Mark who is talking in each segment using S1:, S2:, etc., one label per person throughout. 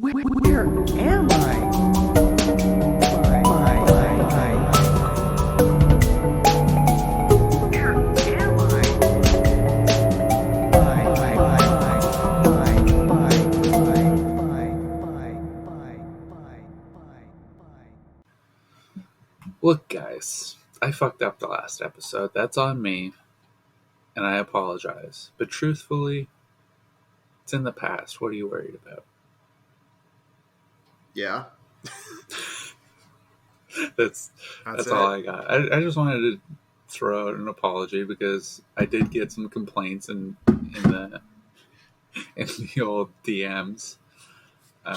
S1: Where am I?
S2: Look, guys, I fucked up the last episode. That's on me, and I apologize. But truthfully, it's in the past. What are you worried about?
S3: Yeah.
S2: That's all I got. I just wanted to throw out an apology because I did get some complaints in the old DMs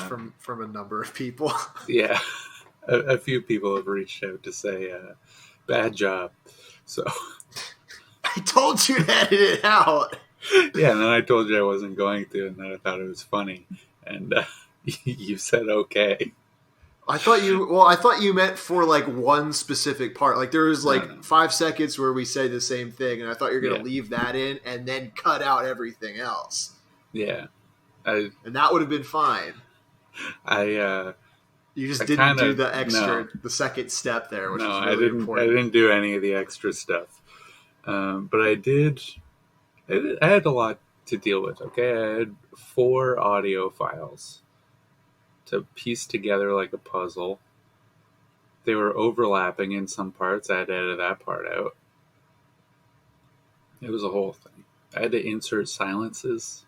S3: from a number of people.
S2: Yeah, a few people have reached out to say bad job. So
S3: I told you to edit it out.
S2: Yeah, and then I told you I wasn't going to, and then I thought it was funny, and you said okay.
S3: I thought you meant for like one specific part. Like there was like
S2: No.
S3: 5 seconds where we say the same thing, and I thought you were going to leave that in and then cut out everything else.
S2: Yeah,
S3: and that would have been fine.
S2: You
S3: just didn't do the extra, the second step there, which was really important.
S2: I didn't do any of the extra stuff, but I did. I had a lot to deal with. Okay, I had 4 audio files to piece together like a puzzle. They were overlapping in some parts. I had to edit that part out. It was a whole thing. I had to insert silences.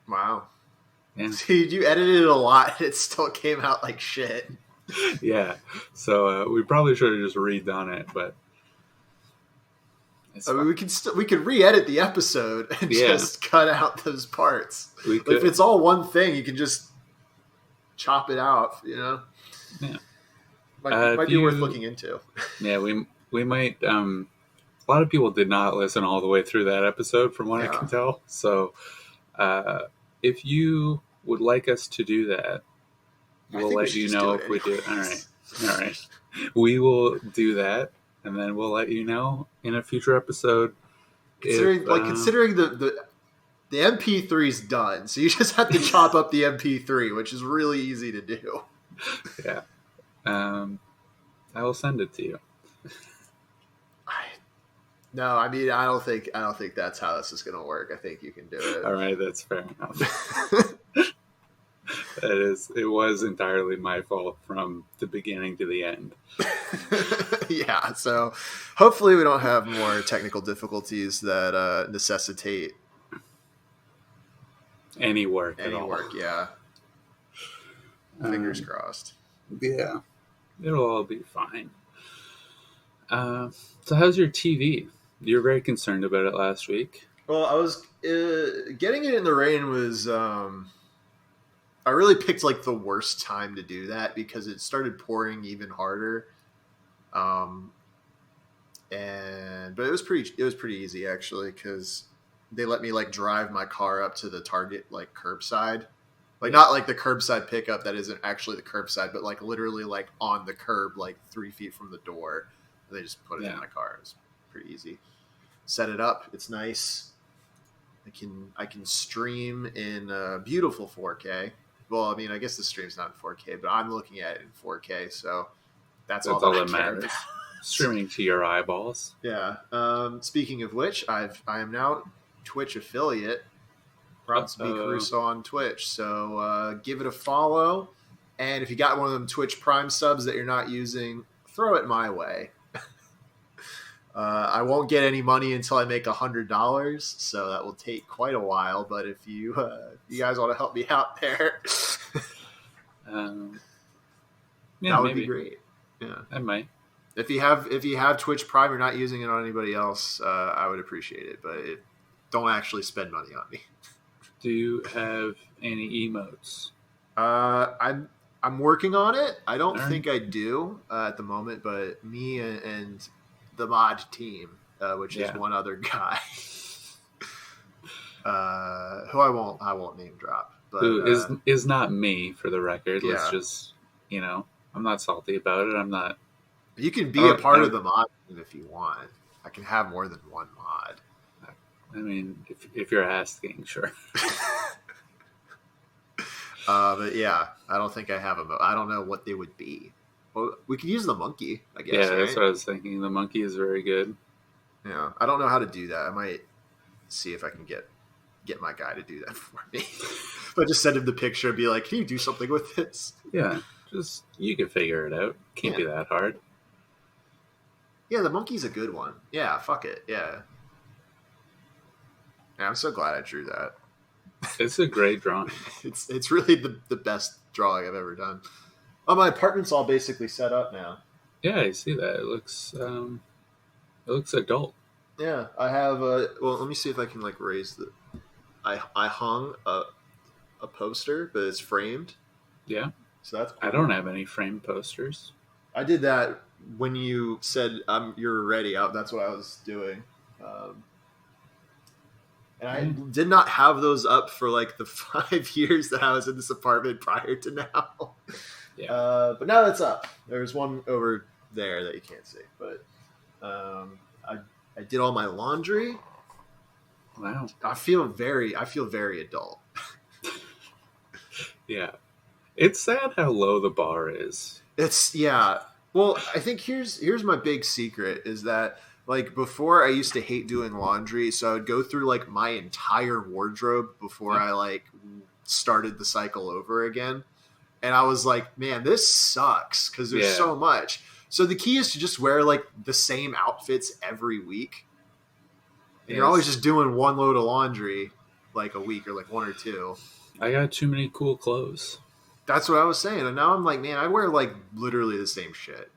S3: Wow.
S2: Yeah.
S3: Dude, you edited a lot and it still came out like shit.
S2: Yeah. So we probably should have just redone it, but
S3: I mean, we could re-edit the episode and just cut out those parts. If it's all one thing, you can just chop it out, you know?
S2: Yeah.
S3: Might be worth looking into.
S2: Yeah, we might. A lot of people did not listen all the way through that episode, from what I can tell. So, if you would like us to do that, we'll let you know if we do it. All right. We will do that, and then we'll let you know in a future episode.
S3: Considering the MP3's done, so you just have to chop up the MP3, which is really easy to do.
S2: Yeah. I will send it to you.
S3: No, I mean I don't think that's how this is going to work. I think you can do it.
S2: All right, that's fair enough. It was entirely my fault from the beginning to the end.
S3: Yeah, so hopefully we don't have more technical difficulties that necessitate
S2: any work,
S3: yeah. Fingers crossed.
S2: Yeah, it'll all be fine. So how's your TV? You were very concerned about it last week.
S3: Well, I was getting it in the rain was I really picked like the worst time to do that because it started pouring even harder. But it was pretty easy actually because they let me like drive my car up to the Target like curbside, like not like the curbside pickup that isn't actually the curbside, but like literally like on the curb, like 3 feet from the door. And they just put it in my car. It was pretty easy. Set it up. It's nice. I can stream in beautiful 4K. Well, I mean, I guess the stream's not in 4K, but I'm looking at it in 4K, so that's all that matters.
S2: Streaming to your eyeballs.
S3: Yeah. Speaking of which, I am now Twitch affiliate. Props to be Caruso on Twitch. So give it a follow. And if you got one of them Twitch Prime subs that you're not using, throw it my way. I won't get any money until I make $100, so that will take quite a while. But if you guys want to help me out there, that would be great. Yeah,
S2: I might.
S3: If you have Twitch Prime, you're not using it on anybody else, I would appreciate it. But don't actually spend money on me.
S2: Do you have any emotes?
S3: I'm working on it. I don't think I do at the moment, but me and the mod team, which is one other guy, who I won't name drop, but
S2: who is not me for the record. Yeah. Let's just, I'm not salty about it. I'm not.
S3: You can be a part of the mod team if you want. I can have more than one mod.
S2: I mean, if you're asking, sure.
S3: But yeah, I don't think I have them. I don't know what they would be. Well, we could use the monkey, I guess.
S2: Yeah, that's
S3: right?
S2: what I was thinking. The monkey is very good.
S3: Yeah, I don't know how to do that. I might see if I can get my guy to do that for me. If I just send him the picture and be like, "Can you do something with this?"
S2: Yeah, just you can figure it out. Can't be that hard.
S3: Yeah, the monkey's a good one. Yeah, fuck it. Yeah. I'm so glad I drew that.
S2: It's a great drawing.
S3: It's really the best drawing I've ever done. Oh, my apartment's all basically set up now.
S2: Yeah, I see that. It looks adult.
S3: Yeah, I have a. Well, let me see if I can like raise the. I hung a poster, but it's framed.
S2: Yeah.
S3: So that's cool.
S2: I don't have any framed posters.
S3: I did that when you said you're ready. That's what I was doing. And I did not have those up for like the 5 years that I was in this apartment prior to now.
S2: Yeah.
S3: But now that's up. There's one over there that you can't see. But I did all my laundry.
S2: Wow.
S3: I feel very adult.
S2: Yeah. It's sad how low the bar is.
S3: Yeah. Well, I think here's my big secret is that like before I used to hate doing laundry, so I would go through like my entire wardrobe before I like started the cycle over again. And I was like, man, this sucks because there's so much. So the key is to just wear like the same outfits every week. And you're always just doing one load of laundry like a week or like one or two.
S2: I got too many cool clothes.
S3: That's what I was saying. And now I'm like, man, I wear like literally the same shit.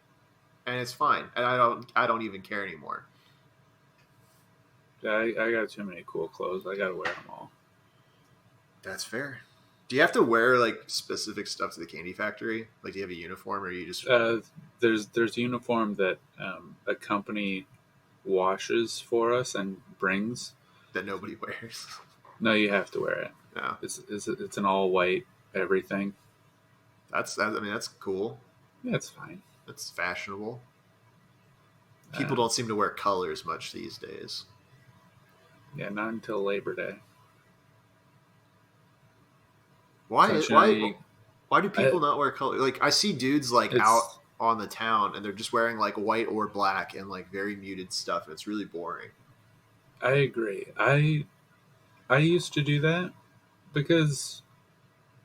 S3: And it's fine. And I don't even care anymore.
S2: I got too many cool clothes. I gotta wear them all.
S3: That's fair. Do you have to wear like specific stuff to the candy factory? Like, do you have a uniform, or you just
S2: there's a uniform that a company washes for us and brings
S3: that nobody wears?
S2: No, you have to wear it.
S3: No,
S2: it's an all white everything.
S3: That's cool.
S2: Yeah, it's fine.
S3: It's fashionable. People don't seem to wear colors much these days.
S2: Yeah, not until Labor Day.
S3: Why do people not wear color? Like, I see dudes like out on the town and they're just wearing like white or black and like very muted stuff. And it's really boring.
S2: I agree. I used to do that because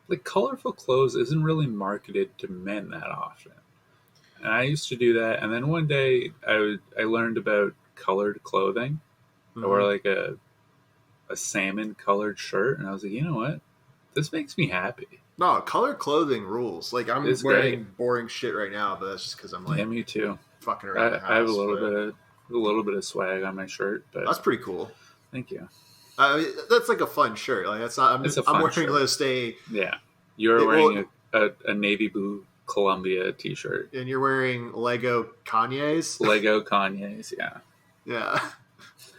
S2: like colorful clothes isn't really marketed to men that often. And I used to do that, and then one day I learned about colored clothing. Mm-hmm. I wore like a salmon colored shirt, and I was like, you know what? This makes me happy.
S3: No, colored clothing rules. Like, I'm wearing boring shit right now, but that's just because I'm like,
S2: yeah, me too.
S3: Fucking around the house.
S2: I have a little bit of swag on my shirt, but
S3: that's pretty cool.
S2: Thank you.
S3: That's like a fun shirt. Like, that's not. I'm wearing
S2: shirt. Yeah, you're wearing a navy blue Columbia t-shirt,
S3: and you're wearing Lego Kanye's.
S2: Lego Kanye's, yeah,
S3: yeah.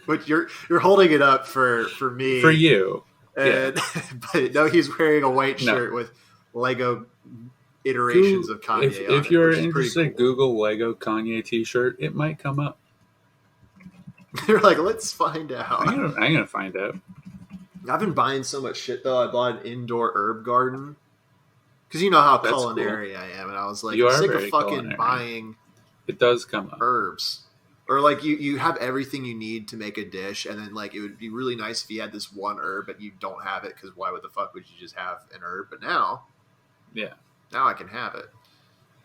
S3: But you're holding it up for me,
S2: for you.
S3: And, but no, he's wearing a white shirt with Lego iterations of Kanye.
S2: If you're interested, cool. Google Lego Kanye t-shirt. It might come up.
S3: You're like, let's find out.
S2: I'm gonna find out.
S3: I've been buying so much shit though. I bought an indoor herb garden. Because you know how culinary I am, and I was like, I'm sick of fucking buying.
S2: It does come up.
S3: Herbs, or like you have everything you need to make a dish, and then like it would be really nice if you had this one herb, but you don't have it because why would the fuck would you just have an herb? But now I can have it.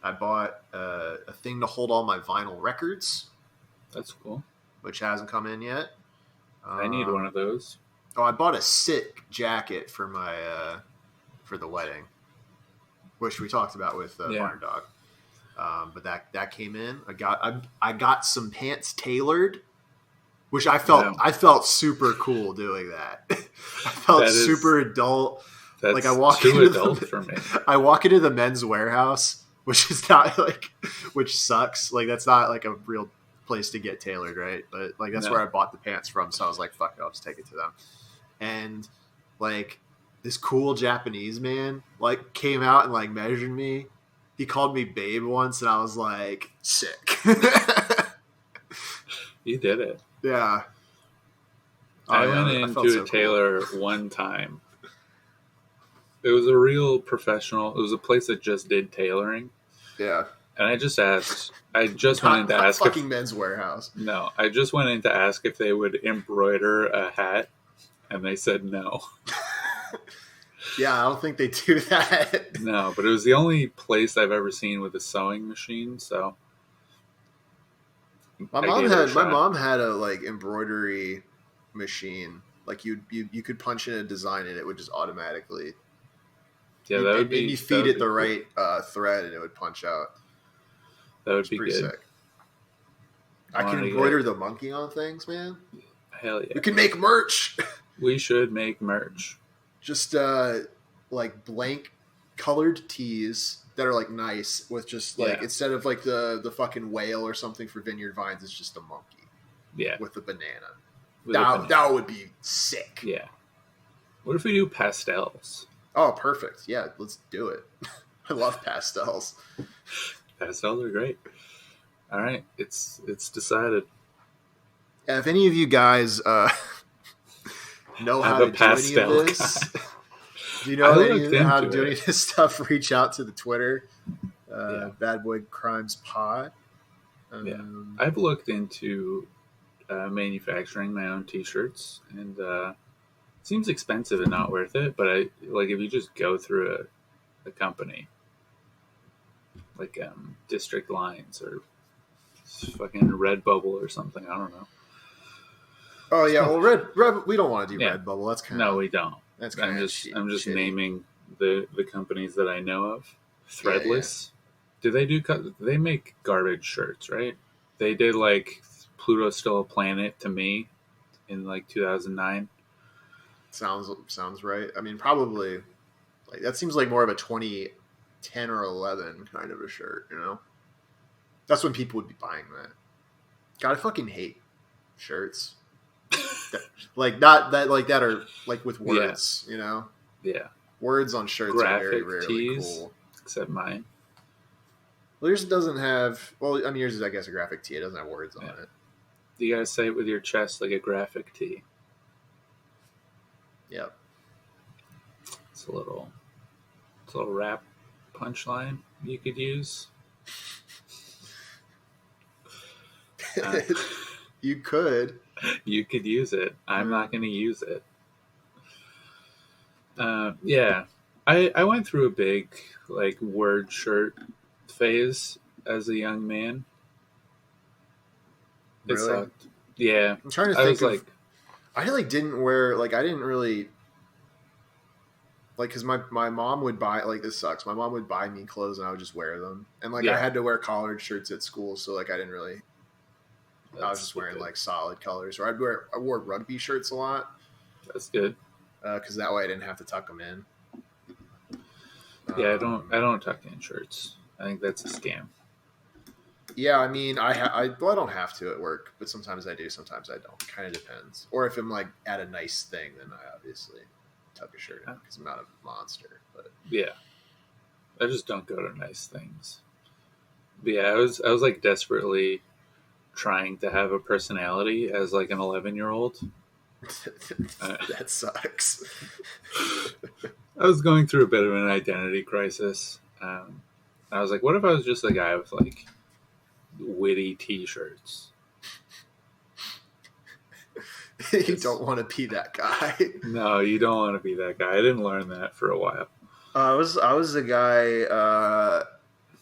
S3: I bought a thing to hold all my vinyl records.
S2: That's cool.
S3: Which hasn't come in yet.
S2: I need one of those. Oh,
S3: I bought a sick jacket for my for the wedding. Which we talked about with Barn Dog, but that came in. I got some pants tailored, which I felt super cool doing that. I felt super adult.
S2: That's
S3: like I walk
S2: too adult for me.
S3: I walk into the Men's Warehouse, which is not which sucks. Like that's not like a real place to get tailored, right? But like that's where I bought the pants from. So I was like, fuck it, I'll just take it to them. And like. This cool Japanese man like came out and like measured me. He called me babe once, and I was like, sick.
S2: You did it.
S3: Yeah.
S2: I went into a tailor one time, It was a real professional. It was a place that just did tailoring.
S3: Yeah.
S2: And I just asked. I just went in to ask.
S3: Fucking Men's Warehouse.
S2: No, I just went in to ask if they would embroider a hat, and they said no.
S3: Yeah, I don't think they do that.
S2: No, but it was the only place I've ever seen with a sewing machine. So
S3: my mom had a like embroidery machine. Like you could punch in a design and it would just automatically.
S2: Yeah, that would be.
S3: And you feed it the right thread and it would punch out.
S2: That would be
S3: pretty
S2: good.
S3: Sick. I can embroider the monkey on things, man.
S2: Hell yeah!
S3: We can make merch.
S2: We should make merch.
S3: Just like blank colored tees that are like nice with just like instead of like the fucking whale or something for Vineyard Vines, it's just a monkey.
S2: Yeah,
S3: with a banana. That would be sick.
S2: Yeah. What if we do pastels?
S3: Oh, perfect. Yeah, let's do it. I love pastels.
S2: Pastels are great. All right, it's decided.
S3: If any of you guys know how to do any of this, do you know how to do any of this stuff? Reach out to the Twitter, Bad Boy Crimes Pod.
S2: I've looked into manufacturing my own T-shirts, and it seems expensive and not worth it. But if you just go through a company like District Lines or fucking Redbubble or something, I don't know.
S3: Oh yeah, well, Red we don't want to do Redbubble. That's kind of
S2: no, we don't.
S3: That's kind
S2: I'm just naming the companies that I know of. Threadless. Yeah. Do they make garbage shirts? Right? They did like Pluto's Still a Planet to me in like 2009.
S3: Sounds right. I mean, probably like that seems like more of a 2010 or 11 kind of a shirt. You know, that's when people would be buying that. God, I fucking hate shirts. Like not that like that are like with words, you know?
S2: Yeah.
S3: Words on shirts are very rarely
S2: tees,
S3: cool.
S2: Except mine.
S3: Well, yours doesn't have I mean yours is I guess a graphic tee. It doesn't have words on it.
S2: You gotta say it with your chest like a graphic tee.
S3: Yep.
S2: It's a little rap punchline you could use.
S3: You could.
S2: You could use it. I'm not going to use it. Yeah. I went through a big like word shirt phase as a young man. It
S3: really?
S2: Sucked. Yeah.
S3: I'm trying to think I didn't wear like I didn't really like because my mom would buy like this sucks. My mom would buy me clothes and I would just wear them. And like I had to wear collared shirts at school, so like I didn't really I was just wearing like solid colors, or I wore rugby shirts a lot.
S2: That's good
S3: because that way I didn't have to tuck them in.
S2: Yeah, I don't tuck in shirts. I think that's a scam.
S3: Yeah, I mean, I don't have to at work, but sometimes I do, sometimes I don't. Kind of depends. Or if I'm like at a nice thing, then I obviously tuck a shirt in because I'm not a monster. But
S2: yeah, I just don't go to nice things. But yeah, I was like desperately trying to have a personality as like an 11-year-old.
S3: That sucks.
S2: I was going through a bit of an identity crisis. I was like, what if I was just a guy with like witty t-shirts?
S3: You don't want to be that guy.
S2: No, you don't want to be that guy. I didn't learn that for a while.
S3: I was a guy.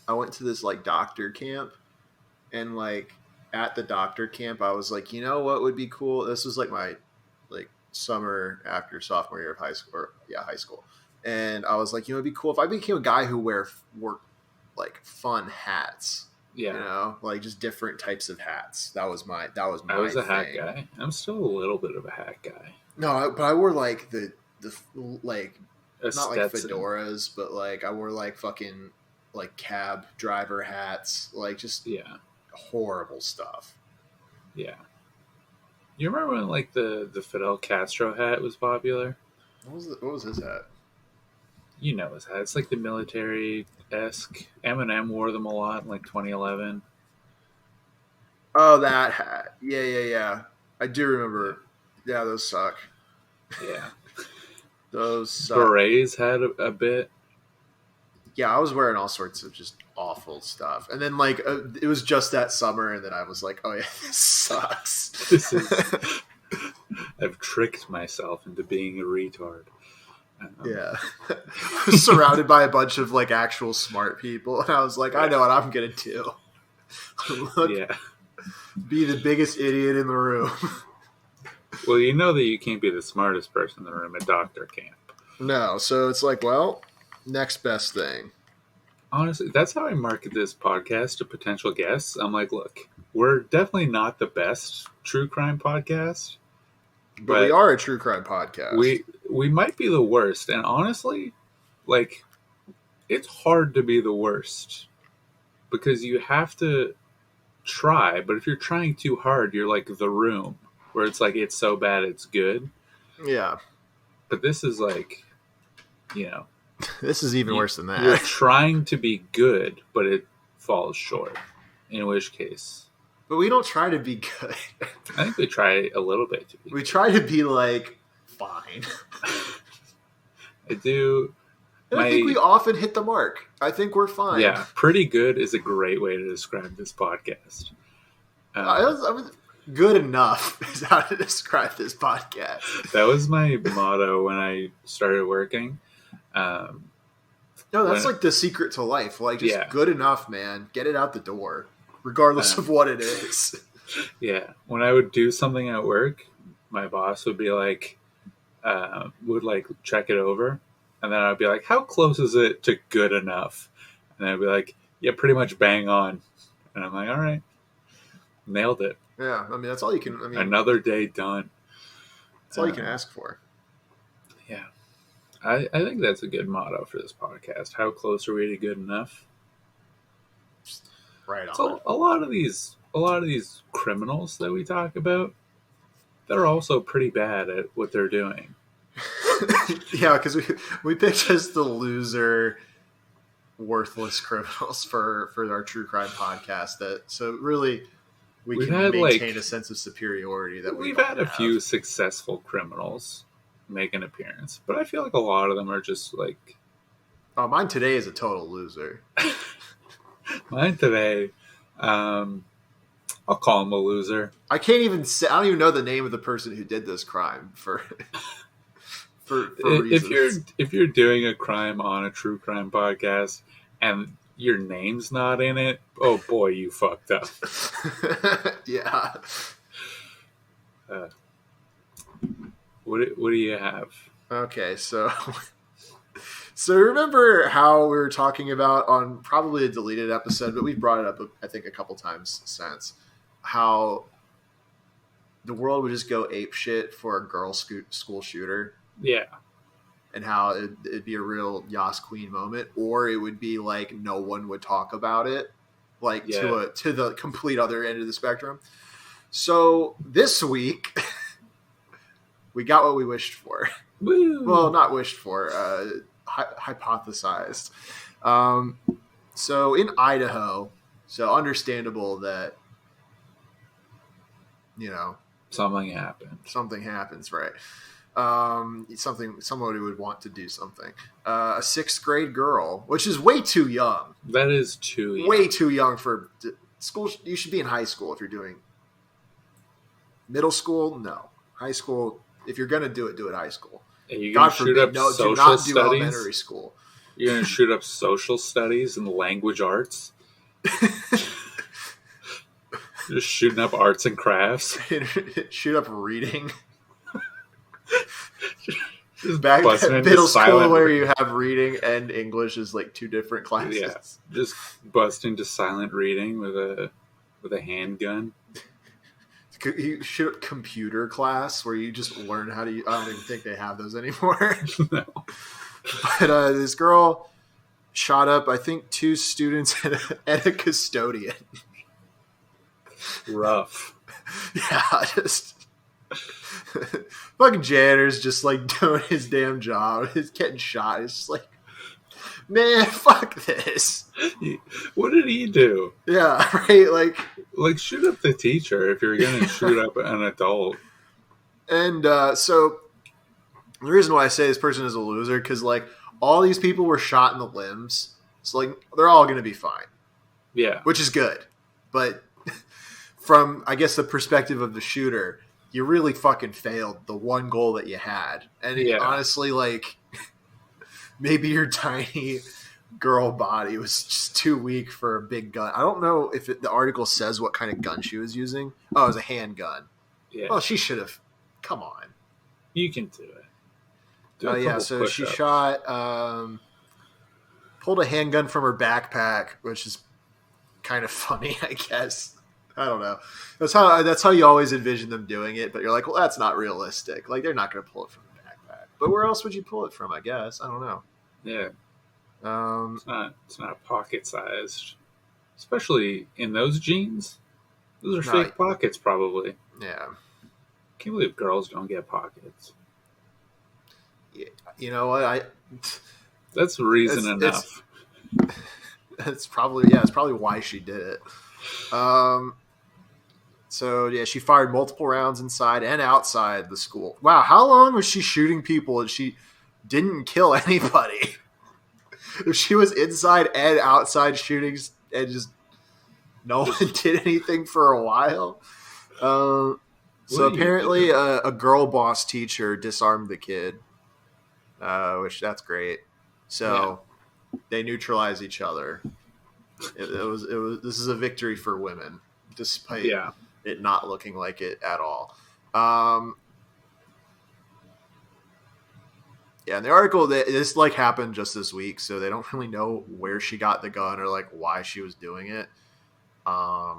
S3: I went to this like doctor camp, and like at the doctor camp, I was like, you know what would be cool? This was like my like summer after sophomore year of high school. High school. And I was like, you know, it'd be cool if I became a guy who wore like fun hats.
S2: Yeah,
S3: you know, like just different types of hats. That was my.
S2: I was a hat guy. I'm still a little bit of a hat guy.
S3: No, but I wore like the like
S2: a
S3: not
S2: Stetson.
S3: Like fedoras, but like I wore like fucking like cab driver hats, like just horrible stuff.
S2: Yeah. You remember when like the Fidel Castro hat was popular?
S3: What was his hat?
S2: You know his hat. It's like the military-esque. Eminem wore them a lot in like 2011.
S3: Oh, that hat. Yeah. I do remember. Yeah, those suck.
S2: Yeah.
S3: Those suck.
S2: Berets had a bit.
S3: Yeah, I was wearing all sorts of just awful stuff. And then, like, it was just that summer, and then I was like, oh, yeah, this sucks.
S2: This is... I've tricked myself into being a retard.
S3: Yeah. Surrounded by a bunch of, like, actual smart people. And I was like, I know what I'm going to do.
S2: Yeah.
S3: Be the biggest idiot in the room.
S2: Well, you know that you can't be the smartest person in the room at doctor camp.
S3: No, so it's like, well, next best thing.
S2: Honestly, that's how I market this podcast to potential guests. I'm like, look, we're definitely not the best true crime podcast.
S3: But we are a true crime podcast.
S2: We might be the worst. And honestly, like, it's hard to be the worst. Because you have to try. But if you're trying too hard, you're like The Room. Where it's like, it's so bad, it's good.
S3: Yeah.
S2: But this is like, you know.
S3: This is even worse than that.
S2: You're trying to be good, but it falls short. In which case.
S3: But we don't try to be good.
S2: I think we try a little bit to be
S3: We try to be like, fine.
S2: I do.
S3: I think we often hit the mark. I think we're fine.
S2: Yeah, pretty good is a great way to describe this podcast.
S3: I was good enough is how to describe this podcast.
S2: That was my motto when I started working.
S3: No, that's like the secret to life. Like, just good enough, man. Get it out the door, regardless of what it is.
S2: Yeah. When I would do something at work, my boss would be like, would like check it over. And then I'd be like, how close is it to good enough? And I'd be like, yeah, pretty much bang on. And I'm like, all right. Nailed it.
S3: Yeah. I mean, that's all you can. I mean,
S2: another day done.
S3: That's all you can ask for.
S2: Yeah. I think that's a good motto for this podcast. How close are we to good enough?
S3: Right on.
S2: So a lot of these criminals that we talk about, they're also pretty bad at what they're doing.
S3: Yeah, because we picked just the loser, worthless criminals for our true crime podcast. So really, we can maintain a sense of superiority that
S2: we've had a few successful criminals make an appearance, but I feel like a lot of them are just like.
S3: Oh, mine today is a total loser.
S2: Mine today, I'll call him a loser.
S3: I can't even say. I don't even know the name of the person who did this crime for reasons.
S2: If you're doing a crime on a true crime podcast and your name's not in it, oh boy, you fucked up.
S3: Yeah.
S2: What do you have?
S3: Okay, so remember how we were talking about on probably a deleted episode, but we brought it up, I think, a couple times since, how the world would just go ape shit for a girl school shooter.
S2: Yeah.
S3: And how it'd be a real Yas Queen moment, or it would be like no one would talk about it, like to the complete other end of the spectrum. So this week, we got what we wished for.
S2: Woo.
S3: Well, not wished for, hypothesized. So in Idaho, so understandable that,
S2: something happens, right? Somebody would want to do something. A 6th grade girl, which is way too young. That is too young.
S3: Way too young for school. You should be in high school if you're doing middle school. No, high school. If you're gonna do it high school.
S2: Are you gonna shoot up social
S3: do not
S2: studies?
S3: Do elementary school.
S2: You're gonna shoot up social studies and language arts. Just shooting up arts and crafts.
S3: Shoot up reading.
S2: Just
S3: back at middle school where you have reading and English is like 2 different classes.
S2: Yeah, just bust into silent reading with a handgun.
S3: You shoot up computer class where you just learn how to. I don't even think they have those anymore.
S2: No.
S3: But this girl shot up, I think, 2 students and a custodian.
S2: Rough.
S3: Yeah, just. Fucking janitor's just like doing his damn job. He's getting shot. It's just like, man, fuck this.
S2: What did he do?
S3: Yeah, right. Like
S2: shoot up the teacher if you're gonna shoot up an adult.
S3: And so The reason why I say this person is a loser, because like all these people were shot in the limbs, so like they're all going to be fine.
S2: Yeah.
S3: Which is good, but from I guess the perspective of the shooter, you really fucking failed the one goal that you had, and honestly, like maybe your tiny girl body was just too weak for a big gun. I don't know if the article says what kind of gun she was using. Oh, it was a handgun.
S2: Yeah.
S3: Well, she should have. Come on.
S2: You can do it.
S3: Oh yeah, so she shot, pulled a handgun from her backpack, which is kind of funny, I guess. I don't know. That's how you always envision them doing it, but you're like, well, that's not realistic. Like they're not going to pull it from the backpack. But where else would you pull it from? I guess I don't know.
S2: Yeah. It's not pocket sized, especially in those jeans. Those are fake pockets, probably.
S3: Yeah.
S2: Can't believe girls don't get pockets.
S3: Yeah, you know what?
S2: That's reason enough.
S3: It's probably why she did it. So yeah, she fired multiple rounds inside and outside the school. Wow, how long was she shooting people and she didn't kill anybody? If she was inside and outside shooting and just no one did anything for a while. So apparently a girl boss teacher disarmed the kid, which that's great. So they neutralize each other. It was. This is a victory for women, despite it not looking like it at all. Yeah, in the article, this like happened just this week, so they don't really know where she got the gun or like why she was doing it. But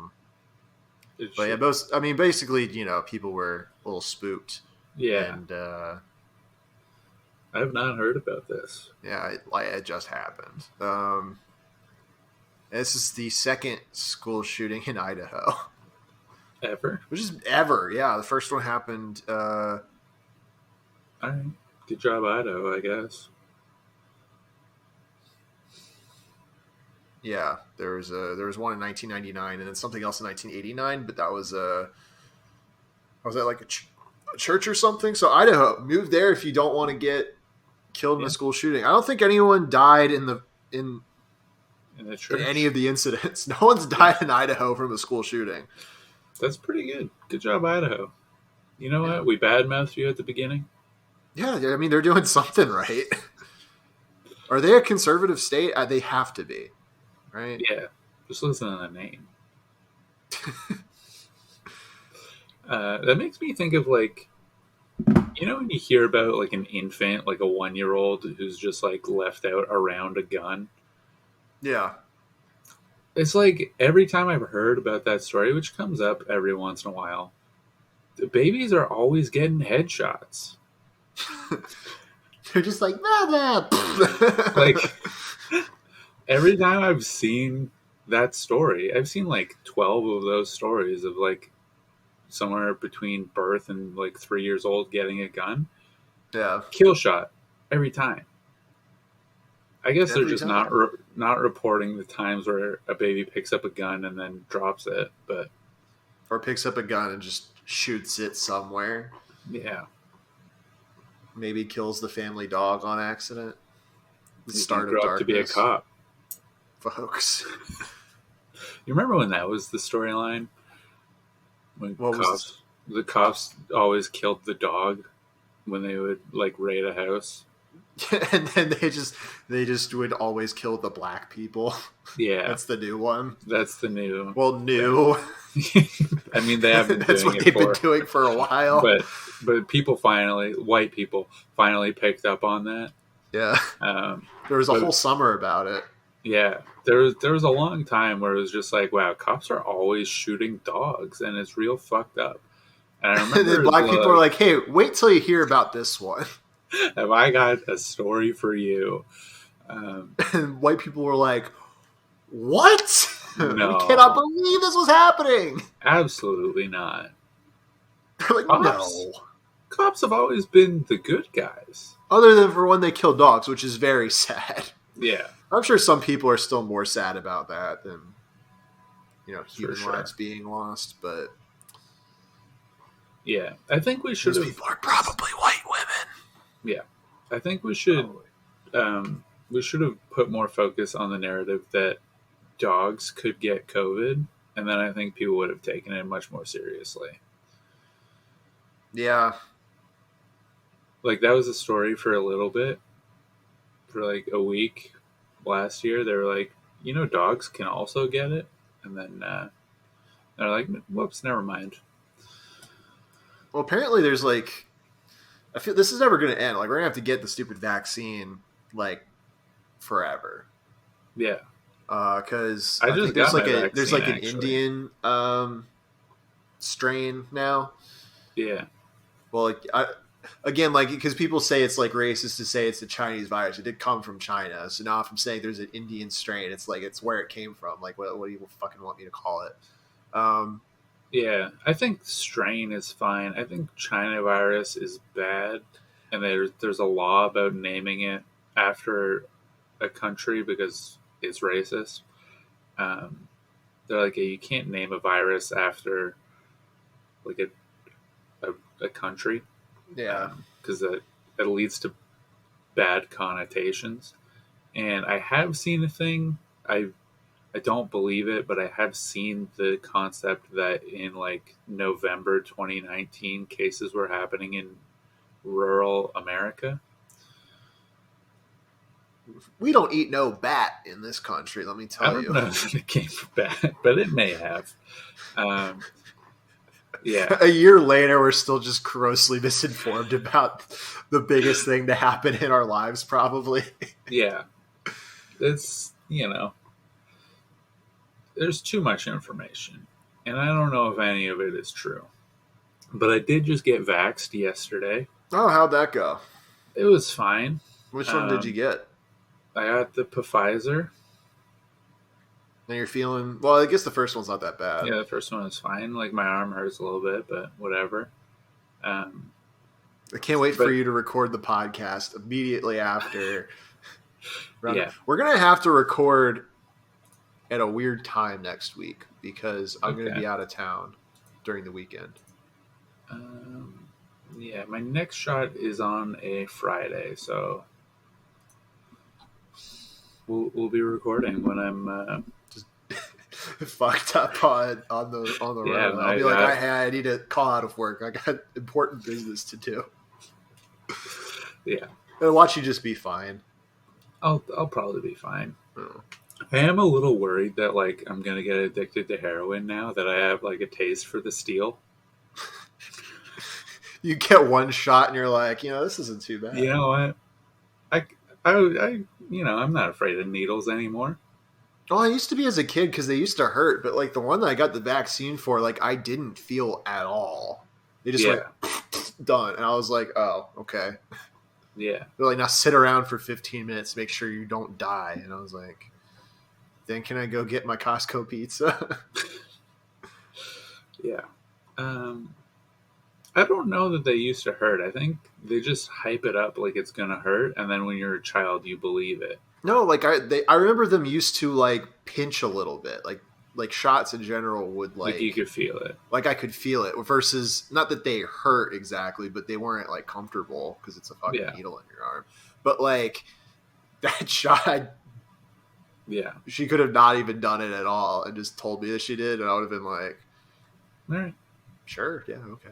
S3: yeah, basically, people were a little spooked.
S2: Yeah,
S3: and
S2: I have not heard about this.
S3: Yeah, it just happened. This is the second school shooting in Idaho.
S2: Ever?
S3: Which is ever, yeah. The first one happened.
S2: All right. Good job, Idaho, I guess.
S3: Yeah, there was one in 1999 and then something else in 1989, but that was was that like a church or something? So Idaho, move there if you don't want to get killed in a school shooting. I don't think anyone died in any of the incidents. No one's died in Idaho from a school shooting.
S2: That's pretty good. Good job, Idaho. You know what? We badmouthed you at the beginning.
S3: Yeah, I mean, they're doing something right. Are they a conservative state? They have to be, right?
S2: Yeah. Just listen to the name. That makes me think of, like, when you hear about, like, an infant, like a 1-year-old who's just, like, left out around a gun.
S3: Yeah.
S2: It's like every time I've heard about that story, which comes up every once in a while, the babies are always getting headshots.
S3: They're just like, nah.
S2: Like, every time I've seen that story, I've seen like 12 of those stories of like somewhere between birth and like 3 years old getting a gun.
S3: Yeah.
S2: Kill shot every time. I guess they're just not reporting the times where a baby picks up a gun and then drops it,
S3: or picks up a gun and just shoots it somewhere.
S2: Yeah.
S3: Maybe kills the family dog on accident.
S2: The start of darkness. To be a cop,
S3: folks.
S2: You remember when that was the storyline? When
S3: was
S2: the cops always killed the dog when they would like raid a house.
S3: And then they just would always kill the black people.
S2: Yeah,
S3: that's the new one.
S2: That's the new.
S3: Well, new.
S2: I mean, they have been
S3: that's
S2: doing
S3: what they've been doing for a while.
S2: But white people finally picked up on that.
S3: Yeah. There was a whole summer about it.
S2: Yeah, there was a long time where it was just like, wow, cops are always shooting dogs, and it's real fucked up. And I remember
S3: and then black people are like, hey, wait till you hear about this one.
S2: Have I got a story for you?
S3: And white people were like, what?
S2: No.
S3: We cannot believe this was happening.
S2: Absolutely not.
S3: They're like, no.
S2: Cops have always been the good guys.
S3: Other than for when they kill dogs, which is very sad.
S2: Yeah.
S3: I'm sure some people are still more sad about that than, human lives being lost, but...
S2: Yeah, I think we should have...
S3: Those people are probably white women.
S2: Yeah, I think
S3: Probably.
S2: we should have put more focus on the narrative that dogs could get COVID, and then I think people would have taken it much more seriously.
S3: Yeah.
S2: Like that was a story for a little bit, for like a week last year. They were like, dogs can also get it, and then they're like, whoops, never mind.
S3: Well, apparently there's like, I feel this is never going to end. Like we're gonna have to get the stupid vaccine like forever.
S2: Yeah,
S3: Because
S2: I
S3: I think
S2: just got my
S3: there's
S2: vaccine
S3: like an
S2: actually.
S3: Indian strain now.
S2: Yeah,
S3: Well, again, like because people say it's like racist to say it's a Chinese virus. It did come from China, so now if I'm saying there's an Indian strain, it's like it's where it came from. Like, what do you fucking want me to call it?
S2: yeah. I think strain is fine. I think China virus is bad, and there's a law about naming it after a country because it's racist. Um, they're like, you can't name a virus after like a country
S3: Yeah,
S2: because that leads to bad connotations. And I have seen a thing. I don't believe it, but I have seen the concept that in like November 2019, cases were happening in rural America.
S3: we don't eat no bat in this country. Let me
S2: I
S3: tell
S2: don't
S3: you.
S2: know if it came from that, but it may have. Um, yeah,
S3: A year later, we're still just grossly misinformed about the biggest thing to happen in our lives, probably.
S2: yeah. It's there's too much information, and I don't know if any of it is true. But I did just get vaxxed yesterday.
S3: Oh, how'd that go?
S2: It was fine.
S3: Which one did you
S2: Um,
S3: get?
S2: I got the Pfizer.
S3: And you're feeling well. I guess the first one's not that bad.
S2: Yeah, the first one was fine. Like my arm hurts a little bit, but whatever. Um,
S3: I can't wait for
S2: but
S3: you to record the podcast immediately after.
S2: yeah,
S3: We're gonna have to record at a weird time next week because I'm gonna
S2: okay.
S3: be out of town during the weekend.
S2: Um, yeah, my next shot is on a Friday, so we'll be recording when I'm.
S3: Just fucked up on the
S2: Yeah,
S3: road.
S2: when
S3: I'll
S2: I
S3: be like,
S2: got.
S3: I need to call out of work. I got important business to do.
S2: Yeah,
S3: And watch you just be fine.
S2: I'll probably be fine.
S3: Oh.
S2: I am a little worried that like I'm gonna get addicted to heroin now that I have like a taste for the steel.
S3: You get one shot and you're like, this isn't too bad.
S2: You know what? I, I'm not afraid of needles anymore.
S3: Well, I used to be as a kid because they used to hurt, but like the one that I got the vaccine for, like I didn't feel at all. They just went
S2: Yeah,
S3: done, and I was like, oh, okay.
S2: yeah,
S3: They're like, now sit around for 15 minutes, make sure you don't die. And I was like, then can I go get my Costco pizza?
S2: yeah. Um, I don't know that they used to hurt. I think they just hype it up like it's gonna hurt, and then when you're a child, you believe it.
S3: No, like I remember them used to like pinch a little bit, like shots in general would
S2: Like you could feel it.
S3: like I could feel it versus not that they hurt exactly, but they weren't like comfortable because it's a fucking
S2: Yeah,
S3: needle in your arm. But like that shot,
S2: yeah.
S3: she could have not even done it at all and just told me that she did, and I would have been like,
S2: All right,
S3: sure, yeah, okay.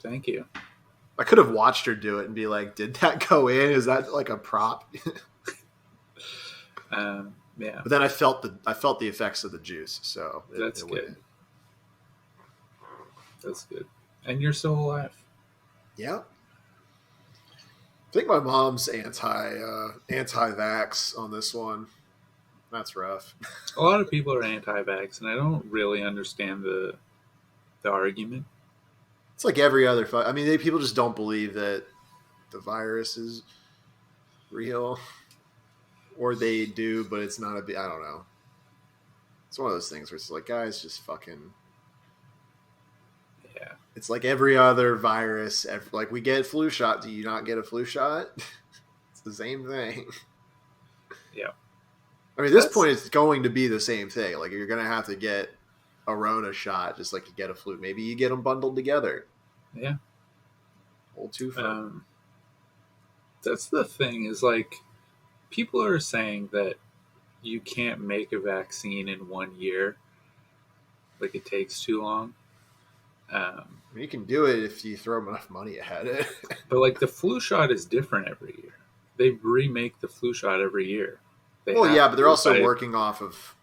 S2: thank you.
S3: I could have watched her do it and be like, did that go in? Is that like a prop?
S2: Yeah,
S3: But then I felt the effects of the juice, so
S2: that's
S3: it
S2: good.
S3: went.
S2: That's good. And you're still alive.
S3: Yeah. I think my mom's anti-vax on this one. That's rough.
S2: A lot of people are anti-vax, and I don't really understand the argument.
S3: It's like every other. I mean, people just don't believe that the virus is real, or they do, but it's not I don't know. It's one of those things where it's like, guys, just fucking.
S2: Yeah.
S3: It's like every other virus. Like we get flu shot. Do you not get a flu shot? It's the same thing.
S2: Yeah.
S3: I mean, at this point, it's going to be the same thing. Like you're going to have to get a Rona shot, just like you get a flu. Maybe you get them bundled together.
S2: Yeah.
S3: Old too fun.
S2: That's the thing is like people are saying that you can't make a vaccine in 1 year. Like it takes too long.
S3: I mean, you can do it if you throw enough money at it.
S2: But like the flu shot is different every year. They remake the flu shot every year. They
S3: Well,
S2: have
S3: yeah, but they're
S2: to,
S3: also working off of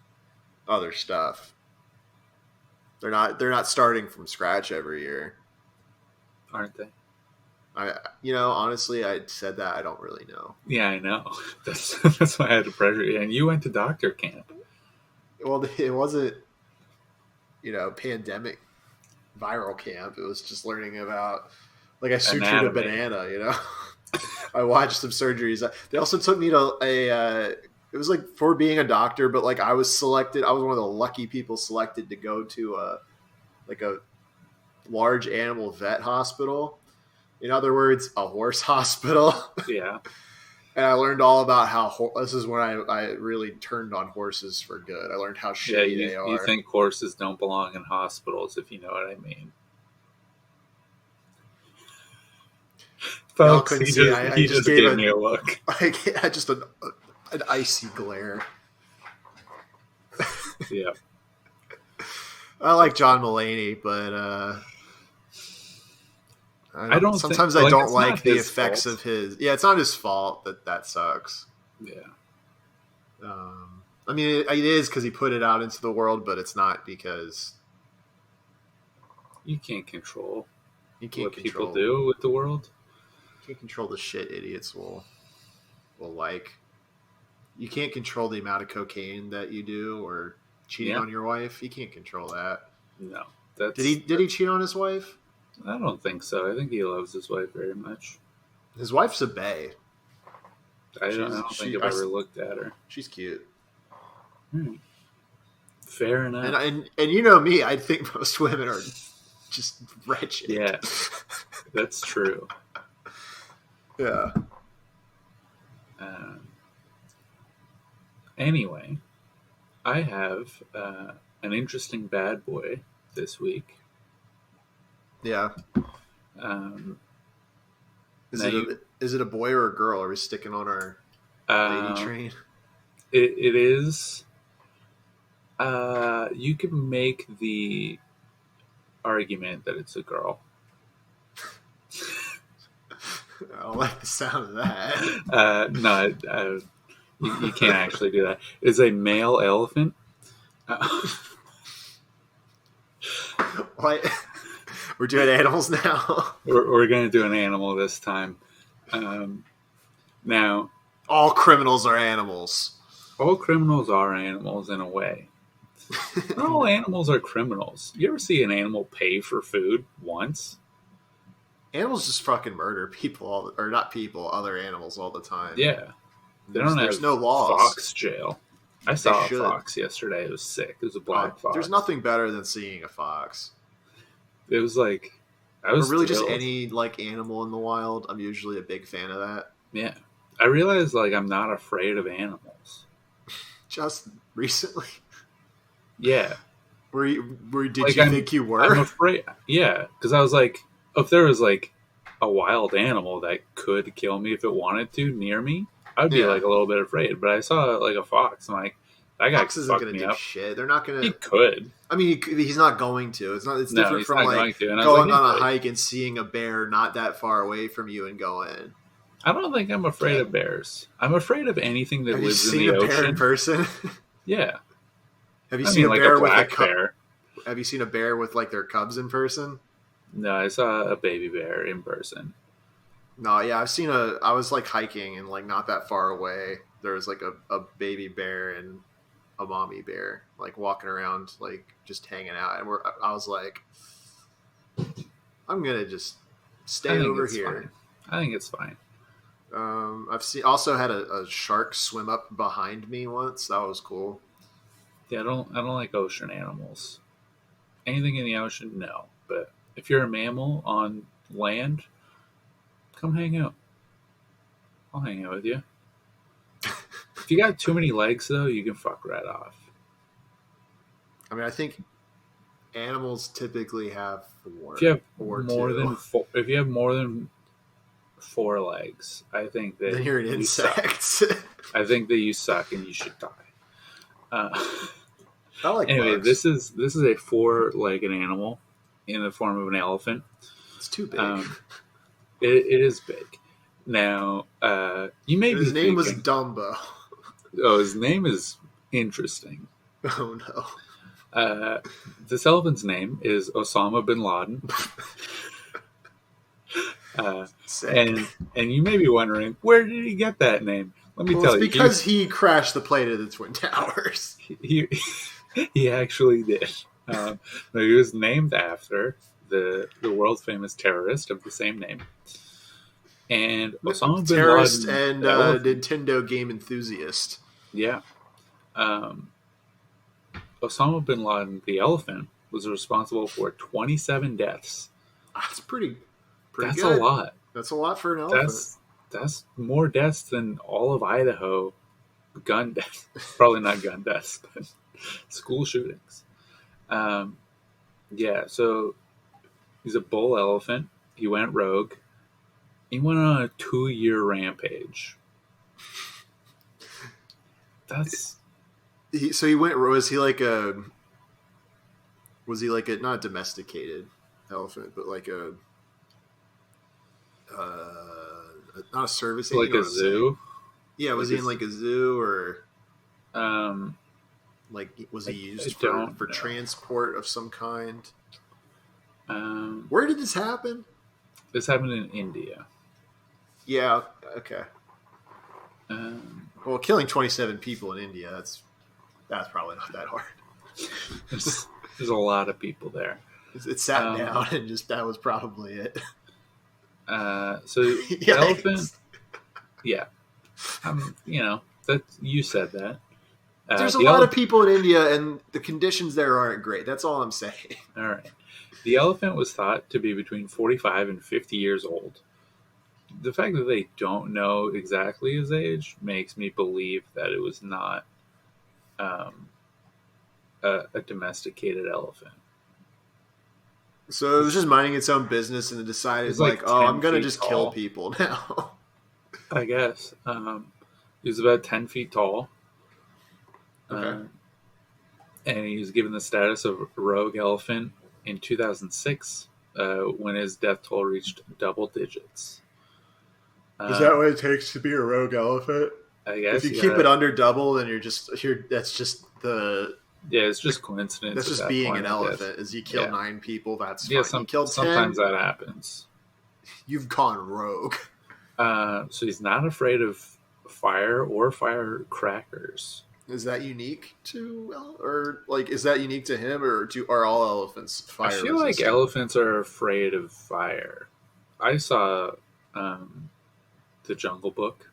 S3: other stuff. They're not starting from scratch every year.
S2: aren't they?
S3: Honestly, I said that I don't really know.
S2: Yeah, I know. That's why I had to pressure you. And you went to doctor camp.
S3: Well, it wasn't, pandemic viral camp. It was just learning about, like, I sutured
S2: Anatomy.
S3: a banana. I watched some surgeries. They also took me to it was like for being a doctor, but like I was selected. I was one of the lucky people selected to go to a large animal vet hospital. In other words, a horse hospital.
S2: Yeah.
S3: And I learned all about how this is when I really turned on horses for good. I learned how shitty they are.
S2: You think horses don't belong in hospitals, if you know what I mean. Folks, he just gave me a look.
S3: Just an icy glare.
S2: Yeah.
S3: I like John Mulaney, but I don't like the effects of his. Yeah, it's not his fault that sucks.
S2: Yeah.
S3: I mean, it is because he put it out into the world, but it's not because
S2: you can't control
S3: what
S2: people do with the world.
S3: You can't control the shit idiots will like. You can't control the amount of cocaine that you do or cheating on your wife. You can't control that.
S2: No.
S3: Did he cheat on his wife?
S2: I don't think so. I think he loves his wife very much.
S3: His wife's a bae.
S2: I don't think I've ever looked at her.
S3: She's cute.
S2: Fair enough.
S3: And you know me, I think most women are just wretched.
S2: Yeah, that's true.
S3: Yeah.
S2: Anyway, I have an interesting bad boy this week.
S3: Yeah. Is it a boy or a girl? Are we sticking on our lady train?
S2: It is. You can make the argument that it's a girl.
S3: I don't like the sound of that.
S2: No, you can't actually do that. It's a male elephant.
S3: What? We're doing animals now?
S2: We're going to do an animal this time. Now,
S3: all criminals are animals.
S2: All criminals are animals in a way. Not all animals are criminals. You ever see an animal pay for food once?
S3: Animals just fucking murder people, or not people, other animals all the time.
S2: Yeah.
S3: There's no laws.
S2: Fox jail. I saw a fox yesterday. It was sick. It was a black fox.
S3: There's nothing better than seeing a fox.
S2: It was like...
S3: just any like animal in the wild. I'm usually a big fan of that.
S2: Yeah. I realized like I'm not afraid of animals.
S3: Just recently?
S2: Yeah.
S3: Did you think you were?
S2: I'm afraid. Yeah. Because I was like, if there was like a wild animal that could kill me if it wanted to near me, I'd be like a little bit afraid. But I saw like a fox. I'm like, that guy
S3: Fox isn't going to do shit. They're not going to.
S2: He could.
S3: I mean, he's not going to. It's different from like going on a hike and seeing a bear not that far away from you and going.
S2: I don't think I'm afraid of bears. I'm afraid of anything that lives in the ocean.
S3: Have you seen a bear in person?
S2: Yeah.
S3: Have you seen a bear with a
S2: bear?
S3: Have you seen a bear with like their cubs in person?
S2: No, I saw a baby bear in person.
S3: No, yeah, I was like hiking and like not that far away. There was like a baby bear and a mommy bear like walking around, like just hanging out. And I was like, I'm going to just stay over here.
S2: Fine. I think it's fine.
S3: I've also had a shark swim up behind me once. That was cool.
S2: Yeah, I don't like ocean animals. Anything in the ocean, no. But if you're a mammal on land, come hang out. I'll hang out with you. If you got too many legs, though, you can fuck right off.
S3: I mean, I think animals typically have four.
S2: If you have more than 4 legs, I think that
S3: Then you're an
S2: you suck.
S3: insect.
S2: I think that you suck and you should die.
S3: I like
S2: Anyway,
S3: bugs.
S2: this is a 4-legged animal in the form of an elephant.
S3: It's too big.
S2: It is big. Now, you may
S3: His
S2: be
S3: name was
S2: thinking,
S3: Dumbo.
S2: oh, his name is interesting.
S3: Oh no.
S2: This elephant's name is Osama bin Laden.
S3: Sick.
S2: And you may be wondering, where did he get that name? Let me
S3: Well,
S2: tell
S3: it's
S2: you.
S3: because he crashed the plane of the Twin Towers.
S2: He actually did. He was named after the world famous terrorist of the same name. And Osama bin
S3: Terrorist
S2: Laden,
S3: and
S2: the elephant,
S3: Nintendo game enthusiast.
S2: yeah. Osama bin Laden, the elephant, was responsible for 27 deaths.
S3: That's pretty
S2: That's
S3: good.
S2: a lot.
S3: That's a lot for an elephant.
S2: That's more deaths than all of Idaho gun deaths. Probably not gun deaths, but school shootings. Yeah, so he's a bull elephant. He went rogue. He went on a 2-year rampage. That's
S3: So he went. Was he like a? Was he like a not a domesticated elephant, but like a? Not a service
S2: like
S3: animal,
S2: a zoo.
S3: Yeah, was he in like a zoo or
S2: Um,
S3: like was he used
S2: don't
S3: for
S2: know.
S3: transport of some kind?
S2: um,
S3: Where did this happen?
S2: this happened in India.
S3: Yeah. Okay. Well, killing 27 people in India, that's probably not that hard.
S2: There's a lot of people there.
S3: It sat down and just that was probably it.
S2: So the elephant, yeah, that you said that.
S3: There's a lot of people in India, and the conditions there aren't great. That's all I'm saying.
S2: All right, the elephant was thought to be between 45 and 50 years old. The fact that they don't know exactly his age makes me believe that it was not a domesticated elephant.
S3: So it was just minding its own business, and it decided,
S2: It's like
S3: oh,
S2: 10
S3: I'm going to
S2: feet
S3: just
S2: tall.
S3: kill people now.
S2: I guess. He was about 10 feet tall.
S3: Okay.
S2: And he was given the status of rogue elephant in 2006 when his death toll reached double digits.
S3: Is that what it takes to be a rogue elephant?
S2: I guess.
S3: If you keep it under double, then that's just
S2: it's just coincidence.
S3: That's just being an elephant. Is you kill 9 people, that's fine. You killed 10,
S2: sometimes that happens.
S3: You've gone rogue.
S2: So he's not afraid of fire or firecrackers.
S3: Is that unique to, or like, is that unique to him, or are all elephants fire?
S2: I feel like elephants are afraid of fire. I saw the Jungle Book.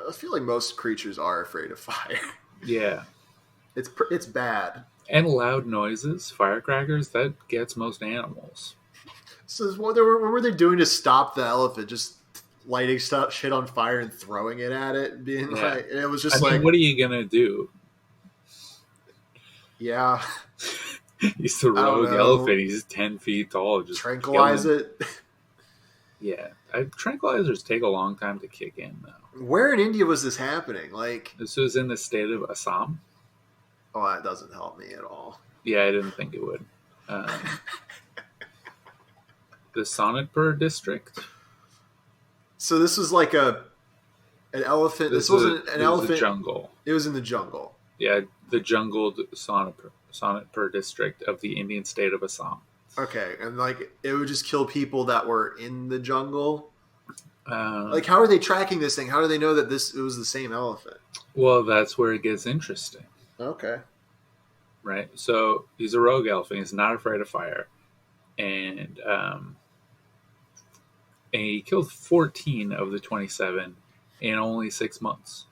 S3: I feel like most creatures are afraid of fire.
S2: Yeah,
S3: it's bad.
S2: And loud noises, firecrackers. That gets most animals.
S3: So what were they doing to stop the elephant? Just lighting shit on fire and throwing it at it, being like, and it was just
S2: what are you gonna do?
S3: Yeah,
S2: he's a rogue elephant. He's 10 feet tall. Just
S3: tranquilize it.
S2: Yeah, tranquilizers take a long time to kick in, though.
S3: Where in India was this happening? Like,
S2: this was in the state of Assam.
S3: Oh, that doesn't help me at all.
S2: Yeah, I didn't think it would. The Sonitpur district.
S3: So this was like an elephant. This wasn't an elephant.
S2: The jungle.
S3: It was in the jungle.
S2: Yeah, the jungled Sonitpur district of the Indian state of Assam.
S3: Okay, and like it would just kill people that were in the jungle.
S2: Like,
S3: how are they tracking this thing? How do they know that it was the same elephant?
S2: Well, that's where it gets interesting.
S3: Okay.
S2: Right. So he's a rogue elephant. He's not afraid of fire, and he killed 14 of the 27 in only 6 months.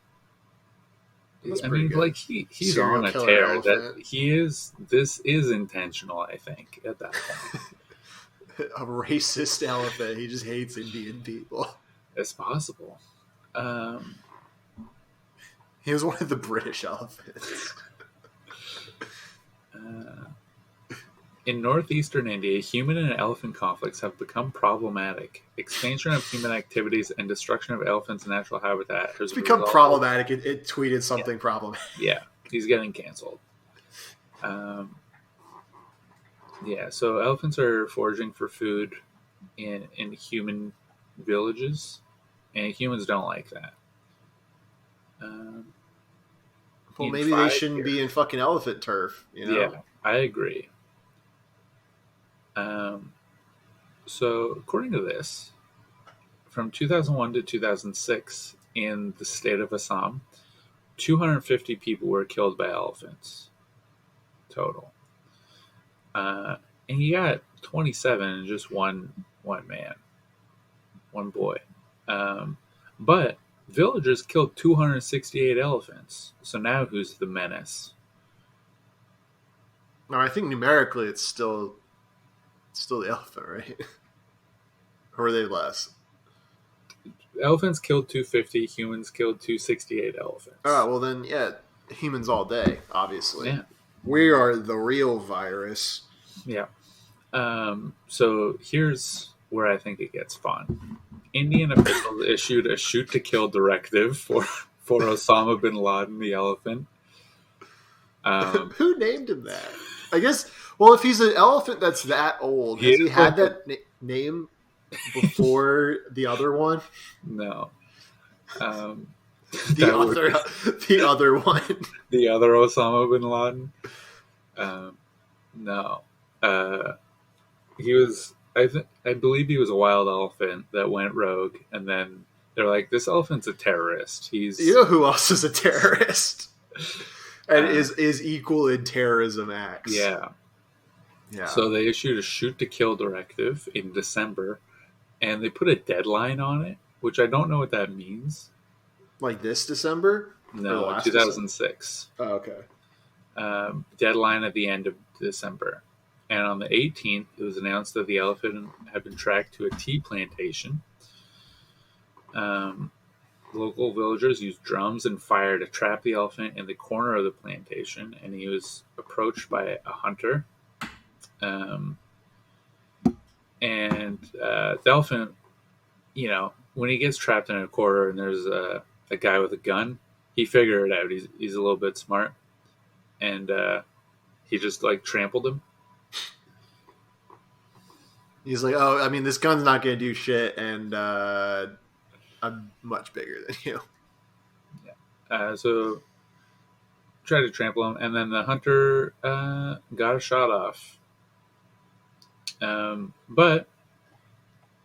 S3: That's
S2: I
S3: pretty
S2: mean,
S3: good.
S2: like he's
S3: Serial
S2: on a
S3: killer
S2: tear.
S3: elephant.
S2: That he is. This is intentional, I think. At that point,
S3: A racist elephant. He just hates Indian people.
S2: it's possible.
S3: He was one of the British elephants.
S2: In northeastern India, human and elephant conflicts have become problematic. Expansion of human activities and destruction of elephants' natural habitat has
S3: It's become
S2: resulted.
S3: problematic. It tweeted something problematic.
S2: Yeah, he's getting canceled. Um, yeah, so elephants are foraging for food in human villages, and humans don't like that. Um,
S3: Well,
S2: in
S3: maybe they
S2: 5
S3: shouldn't be
S2: years,
S3: in fucking elephant turf, you know?
S2: yeah, I agree. Um, so according to this, from 2001 to 2006, in the state of Assam, 250 people were killed by elephants total, and you got 27 and just one man, one boy. Um, but villagers killed 268 elephants. So now who's the menace?
S3: No, I think numerically it's still the elephant, right? Or are they less?
S2: Elephants killed 250, humans killed 268 elephants.
S3: Oh, well then, yeah, humans all day, obviously.
S2: Yeah.
S3: We are the real virus.
S2: Yeah. So here's where I think it gets fun. Indian officials issued a shoot to kill directive for Osama bin Laden, the elephant.
S3: Who named him that? I guess, well, if he's an elephant that's that old, has he had that name before the other one?
S2: No.
S3: The other one.
S2: The other Osama bin Laden? No. He was, I believe he was a wild elephant that went rogue, and then they're like, this elephant's a terrorist.
S3: You know who else is a terrorist? And is equal in terrorism acts.
S2: Yeah.
S3: Yeah.
S2: So they issued a shoot to kill directive in December, and they put a deadline on it, which I don't know what that means.
S3: Like this December?
S2: No, 2006.
S3: Oh, okay.
S2: Deadline at the end of December. And on the 18th, it was announced that the elephant had been tracked to a tea plantation. Local villagers used drums and fire to trap the elephant in the corner of the plantation, and he was approached by a hunter. The elephant, when he gets trapped in a corner and there's a guy with a gun, he figured it out. He's a little bit smart, and he just trampled him.
S3: He's like, oh, I mean, this gun's not going to do shit, and I'm much bigger than you.
S2: Yeah. So tried to trample him, and then the hunter got a shot off. But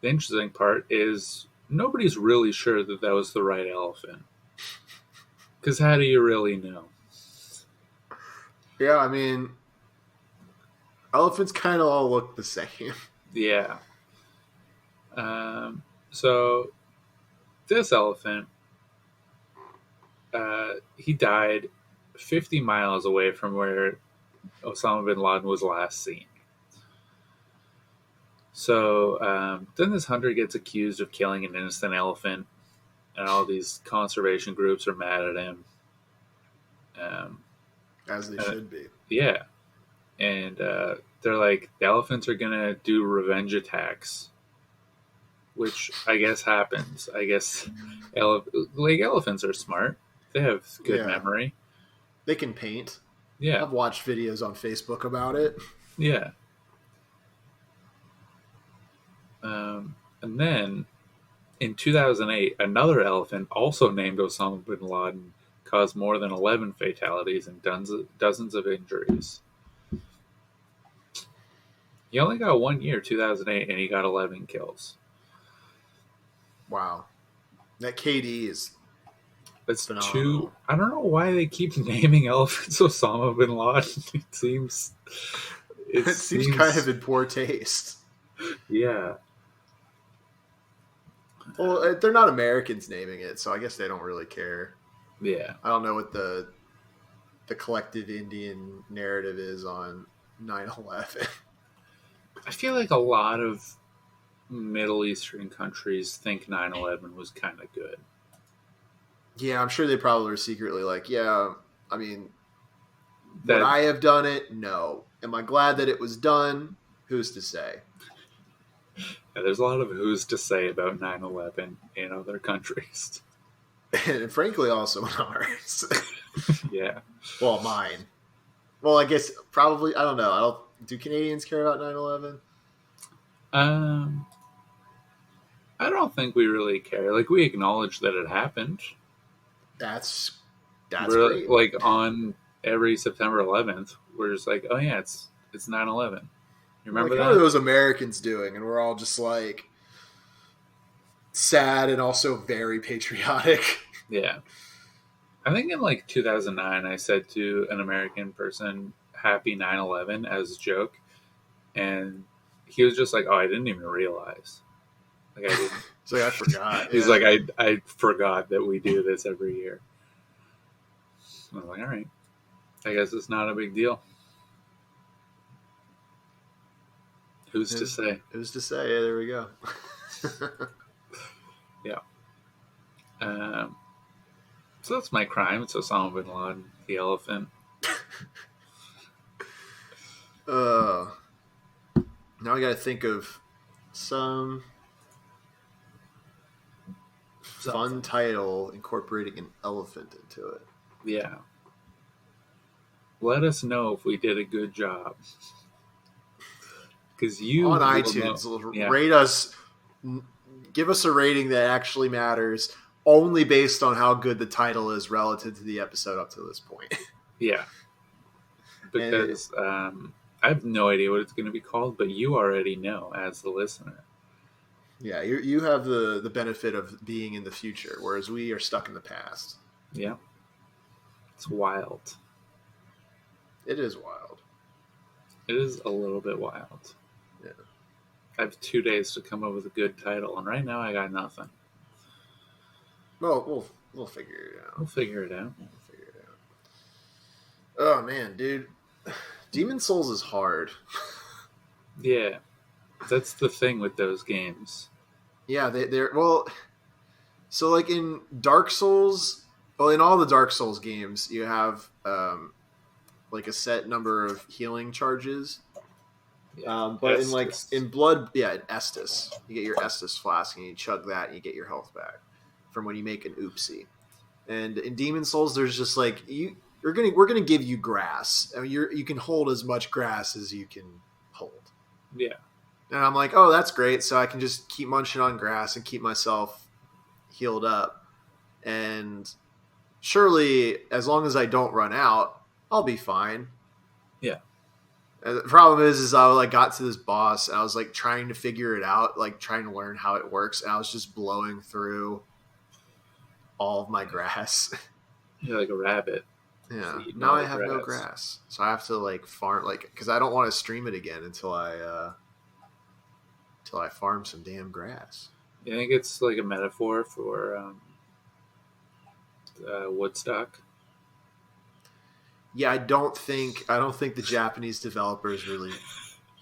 S2: the interesting part is nobody's really sure that was the right elephant. Because how do you really know?
S3: Yeah, I mean, elephants kind of all look the same.
S2: Yeah. So this elephant, he died 50 miles away from where Osama bin Laden was last seen. So then this hunter gets accused of killing an innocent elephant, and all these conservation groups are mad at him.
S3: As they should be.
S2: Yeah. And they're like, the elephants are going to do revenge attacks, which I guess happens. I guess elephants are smart. They have good memory.
S3: They can paint.
S2: Yeah.
S3: I've watched videos on Facebook about it.
S2: Yeah. And then in 2008, another elephant, also named Osama bin Laden, caused more than 11 fatalities and dozens of injuries. He only got 1 year, 2008, and he got 11 kills.
S3: Wow. That KD is phenomenal.
S2: I don't know why they keep naming elephants Osama bin Laden. It seems
S3: kind of in poor taste.
S2: Yeah.
S3: Well, they're not Americans naming it, so I guess they don't really care.
S2: Yeah.
S3: I don't know what the collective Indian narrative is on 9/11.
S2: I feel like a lot of Middle Eastern countries think 9/11 was kind of good.
S3: Yeah, I'm sure they probably were secretly like, yeah, I mean, Would I have done it? No. Am I glad that it was done? Who's to say?
S2: There's a lot of who's to say about 9/11 in other countries.
S3: And frankly, also in ours.
S2: Yeah.
S3: Well, mine. Well, I guess probably, I don't know. Do Canadians care about 9/11?
S2: Um, I don't think we really care. Like, we acknowledge that it happened.
S3: That's
S2: We're
S3: great.
S2: like on every September 11th. We're just like, oh yeah, it's 9/11. You remember
S3: How are
S2: that?
S3: those Americans doing? And we're all just like sad and also very patriotic.
S2: Yeah. I think in like 2009, I said to an American person, "Happy 9/11" as a joke, and he was just like, "Oh, I didn't even realize." Like I didn't.
S3: It's like, I forgot.
S2: He's
S3: Yeah.
S2: like, I forgot that we do this every year. I was like, all right, I guess it's not a big deal. Who's to say?
S3: Who's to say? Yeah, there we go.
S2: Yeah. So that's my crime. It's Osama bin Laden, the elephant.
S3: Now I got to think of some fun title incorporating an elephant into it.
S2: Yeah. Let us know if we did a good job. Because you
S3: on iTunes, rate us, give us a rating that actually matters, only based on how good the title is relative to the episode up to this point.
S2: Yeah. Because I have no idea what it's going to be called, but you already know as the listener.
S3: Yeah, you have the benefit of being in the future, whereas we are stuck in the past.
S2: Yeah. It's wild.
S3: It is wild.
S2: It is a little bit wild.
S3: Yeah.
S2: I have 2 days to come up with a good title, and right now I got nothing.
S3: Well, we'll figure it out.
S2: We'll figure it out.
S3: Oh man, dude, Demon Souls is hard.
S2: Yeah, that's the thing with those games.
S3: Yeah, they're well. So like in Dark Souls, in all the Dark Souls games, you have like a set number of healing charges.
S2: Yeah,
S3: but
S2: Estus.
S3: in Blood, in Estus, you get your Estus flask and you chug that and you get your health back from when you make an oopsie. And in Demon Souls, there's just like we're gonna give you grass. I mean, you can hold as much grass as you can hold.
S2: Yeah.
S3: And I'm like, oh, that's great. So I can just keep munching on grass and keep myself healed up. And surely, as long as I don't run out, I'll be fine.
S2: Yeah.
S3: And the problem is I like got to this boss and I was like trying to figure it out, like trying to learn how it works. And I was just blowing through all of my grass.
S2: You're like a rabbit.
S3: Yeah. Now I have no grass. So I have to like farm, like, because I don't want to stream it again until I farm some damn grass.
S2: You think it's like a metaphor for Woodstock?
S3: Yeah, I don't think the Japanese developers really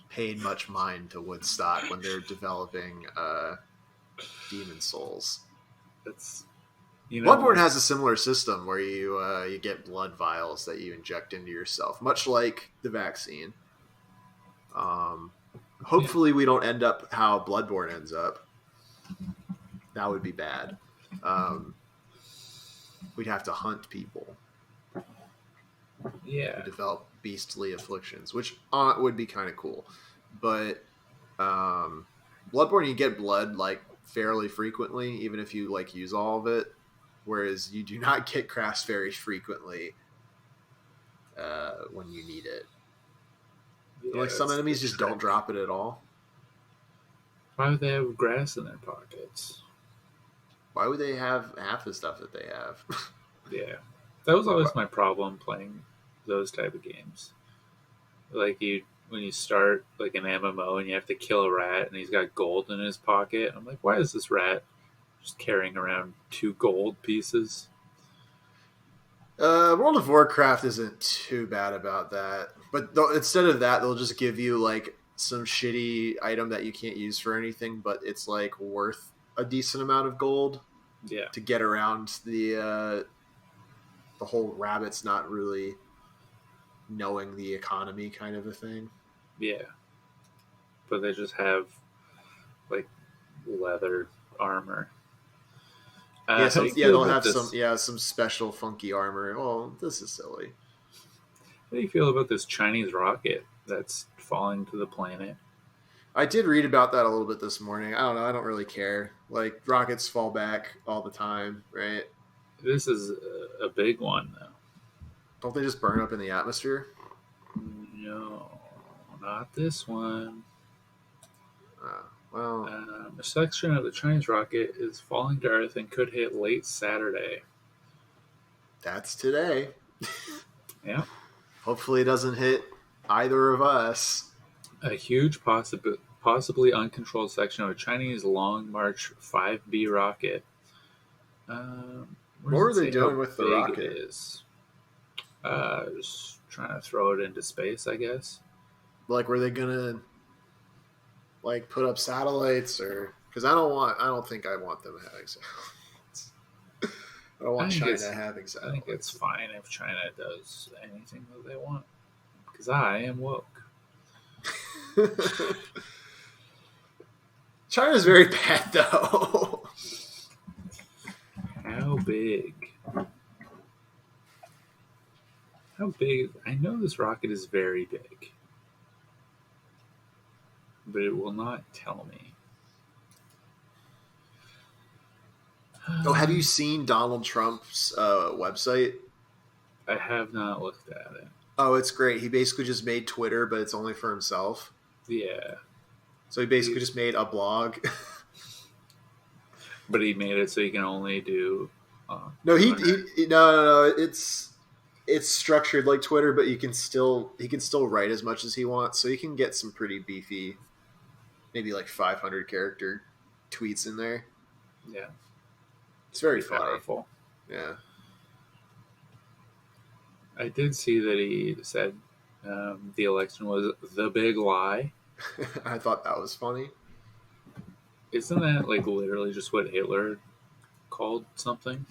S3: paid much mind to Woodstock when they're developing Demon Souls.
S2: That's
S3: Bloodborne has a similar system where you get blood vials that you inject into yourself, much like the vaccine. Hopefully, we don't end up how Bloodborne ends up. That would be bad. We'd have to hunt people.
S2: Yeah.
S3: Develop beastly afflictions, which would be kind of cool. But Bloodborne, you get blood like fairly frequently, even if you like use all of it. Whereas you do not get grass very frequently when you need it.
S2: Yeah,
S3: like some enemies just don't drop it at all.
S2: Why would they have grass in their pockets?
S3: Why would they have half the stuff that they have?
S2: Yeah. That was always my problem playing those type of games. Like when you start like an MMO and you have to kill a rat and he's got gold in his pocket. I'm like, why is this rat just carrying around 2 gold pieces?
S3: World of Warcraft isn't too bad about that. But instead of that, they'll just give you like some shitty item that you can't use for anything, but it's like worth a decent amount of gold.
S2: Yeah.
S3: To get around the whole rabbit's not really knowing the economy kind of a thing.
S2: Yeah, but they just have like leather armor.
S3: Yeah,
S2: How do you feel
S3: they'll
S2: about
S3: have
S2: this?
S3: some special funky armor. Oh, this is silly.
S2: How do you feel about this Chinese rocket that's falling to the planet?
S3: I did read about that a little bit this morning. I don't know. I don't really care. Like rockets fall back all the time, right?
S2: This is a big one, though.
S3: Don't they just burn up in the atmosphere?
S2: No, not this one.
S3: Well,
S2: A section of the Chinese rocket is falling to Earth and could hit late Saturday.
S3: that's today.
S2: Yeah.
S3: Hopefully, it doesn't hit either of us.
S2: A huge, possibly uncontrolled section of a Chinese Long March 5B rocket.
S3: What were they doing with the rocket?
S2: It is. Just trying to throw it into space, I guess.
S3: Like, were they gonna like put up satellites, or because I don't think I want them having satellites. I don't want China having satellites.
S2: I think it's fine if China does anything that they want, because I am woke.
S3: China's very bad, though.
S2: How big? How big? I know this rocket is very big, but it will not tell me.
S3: Oh, have you seen Donald Trump's website?
S2: I have not looked at it.
S3: Oh, it's great. He basically just made Twitter, but it's only for himself.
S2: Yeah.
S3: So he basically just made a blog.
S2: But he made it so he can only do.
S3: No. It's structured like Twitter, but he can still write as much as he wants. So he can get some pretty beefy, maybe like 500 character tweets in there.
S2: Yeah.
S3: It's very
S2: powerful.
S3: Yeah.
S2: I did see that he said the election was the big lie.
S3: I thought that was funny.
S2: Isn't that like literally just what Hitler called something?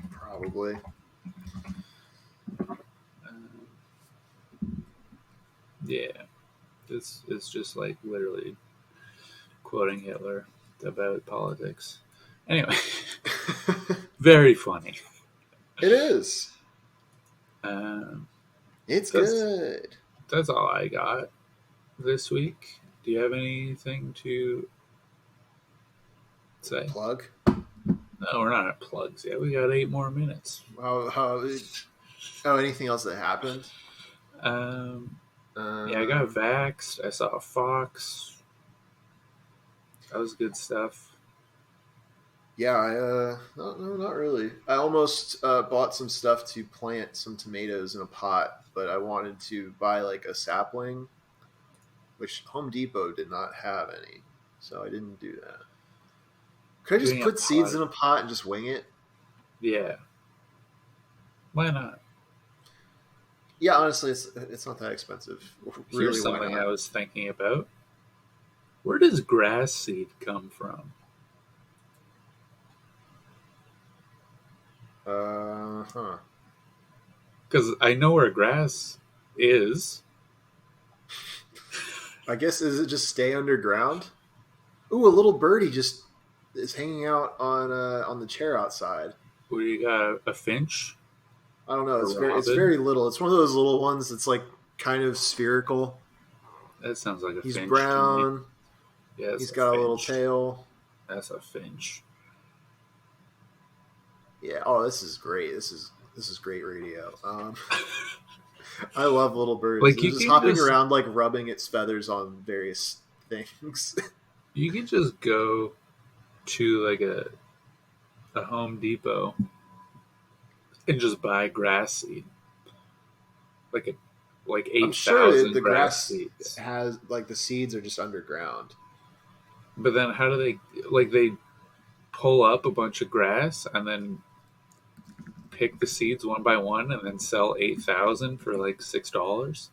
S3: Probably.
S2: Yeah. This is just like literally quoting Hitler about politics. Anyway, very funny.
S3: It is. It's good.
S2: That's all I got this week. Do you have anything to say?
S3: Plug?
S2: No, we're not at plugs yet. We got 8 more minutes.
S3: Anything else that happened?
S2: Yeah, I got vaxxed. I saw a fox. That was good stuff.
S3: Yeah, no, not really. I almost bought some stuff to plant some tomatoes in a pot, but I wanted to buy like a sapling, which Home Depot did not have any, so I didn't do that. Could I just put seeds in a pot and just wing it?
S2: Yeah. Why not?
S3: Yeah, honestly, it's not that expensive.
S2: Really, here's something I was thinking about. Where does grass seed come from? Because I know where grass is.
S3: I guess, does it just stay underground? Ooh, a little birdie just is hanging out on the chair outside.
S2: What do you got? A finch?
S3: I don't know. It's very little. It's one of those little ones that's like kind of spherical.
S2: That sounds like a finch.
S3: He's brown.
S2: Yeah,
S3: he's got a little tail.
S2: That's a finch.
S3: Yeah. Oh, this is great. This is great radio. I love little birds.
S2: Like
S3: just hopping around, like rubbing its feathers on various things.
S2: You can just go to like a Home Depot and just buy grass seed, like 8,000.
S3: I'm sure the
S2: grass
S3: seeds has like the seeds are just underground.
S2: But then how do they pull up a bunch of grass and then pick the seeds one by one and then sell 8,000 for like $6?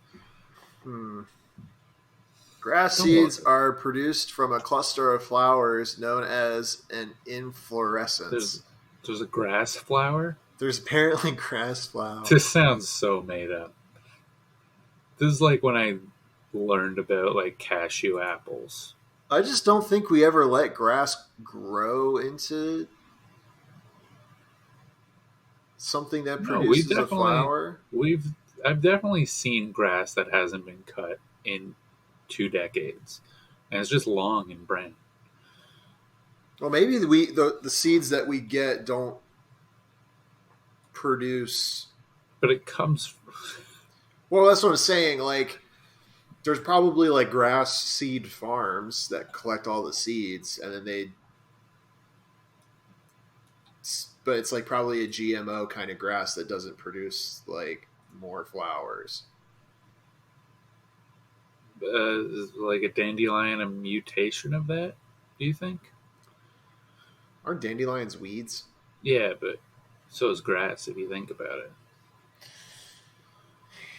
S3: Grass seeds are produced from a cluster of flowers known as an inflorescence.
S2: There's a grass flower?
S3: There's apparently grass flower.
S2: This sounds so made up. This is like when I learned about like cashew apples.
S3: I just don't think we ever let grass grow into something that
S2: No, we
S3: produces a
S2: definitely
S3: flower.
S2: we've I've definitely seen grass that hasn't been cut in 2 decades, and it's just long and brown.
S3: Well, maybe the seeds that we get don't produce.
S2: But it comes.
S3: Well, that's what I'm saying. Like, there's probably like grass seed farms that collect all the seeds, and then they. But it's like probably a GMO kind of grass that doesn't produce like more flowers.
S2: Is like a dandelion a mutation of that? Do you think?
S3: Aren't dandelions weeds?
S2: Yeah, but so is grass if you think about it.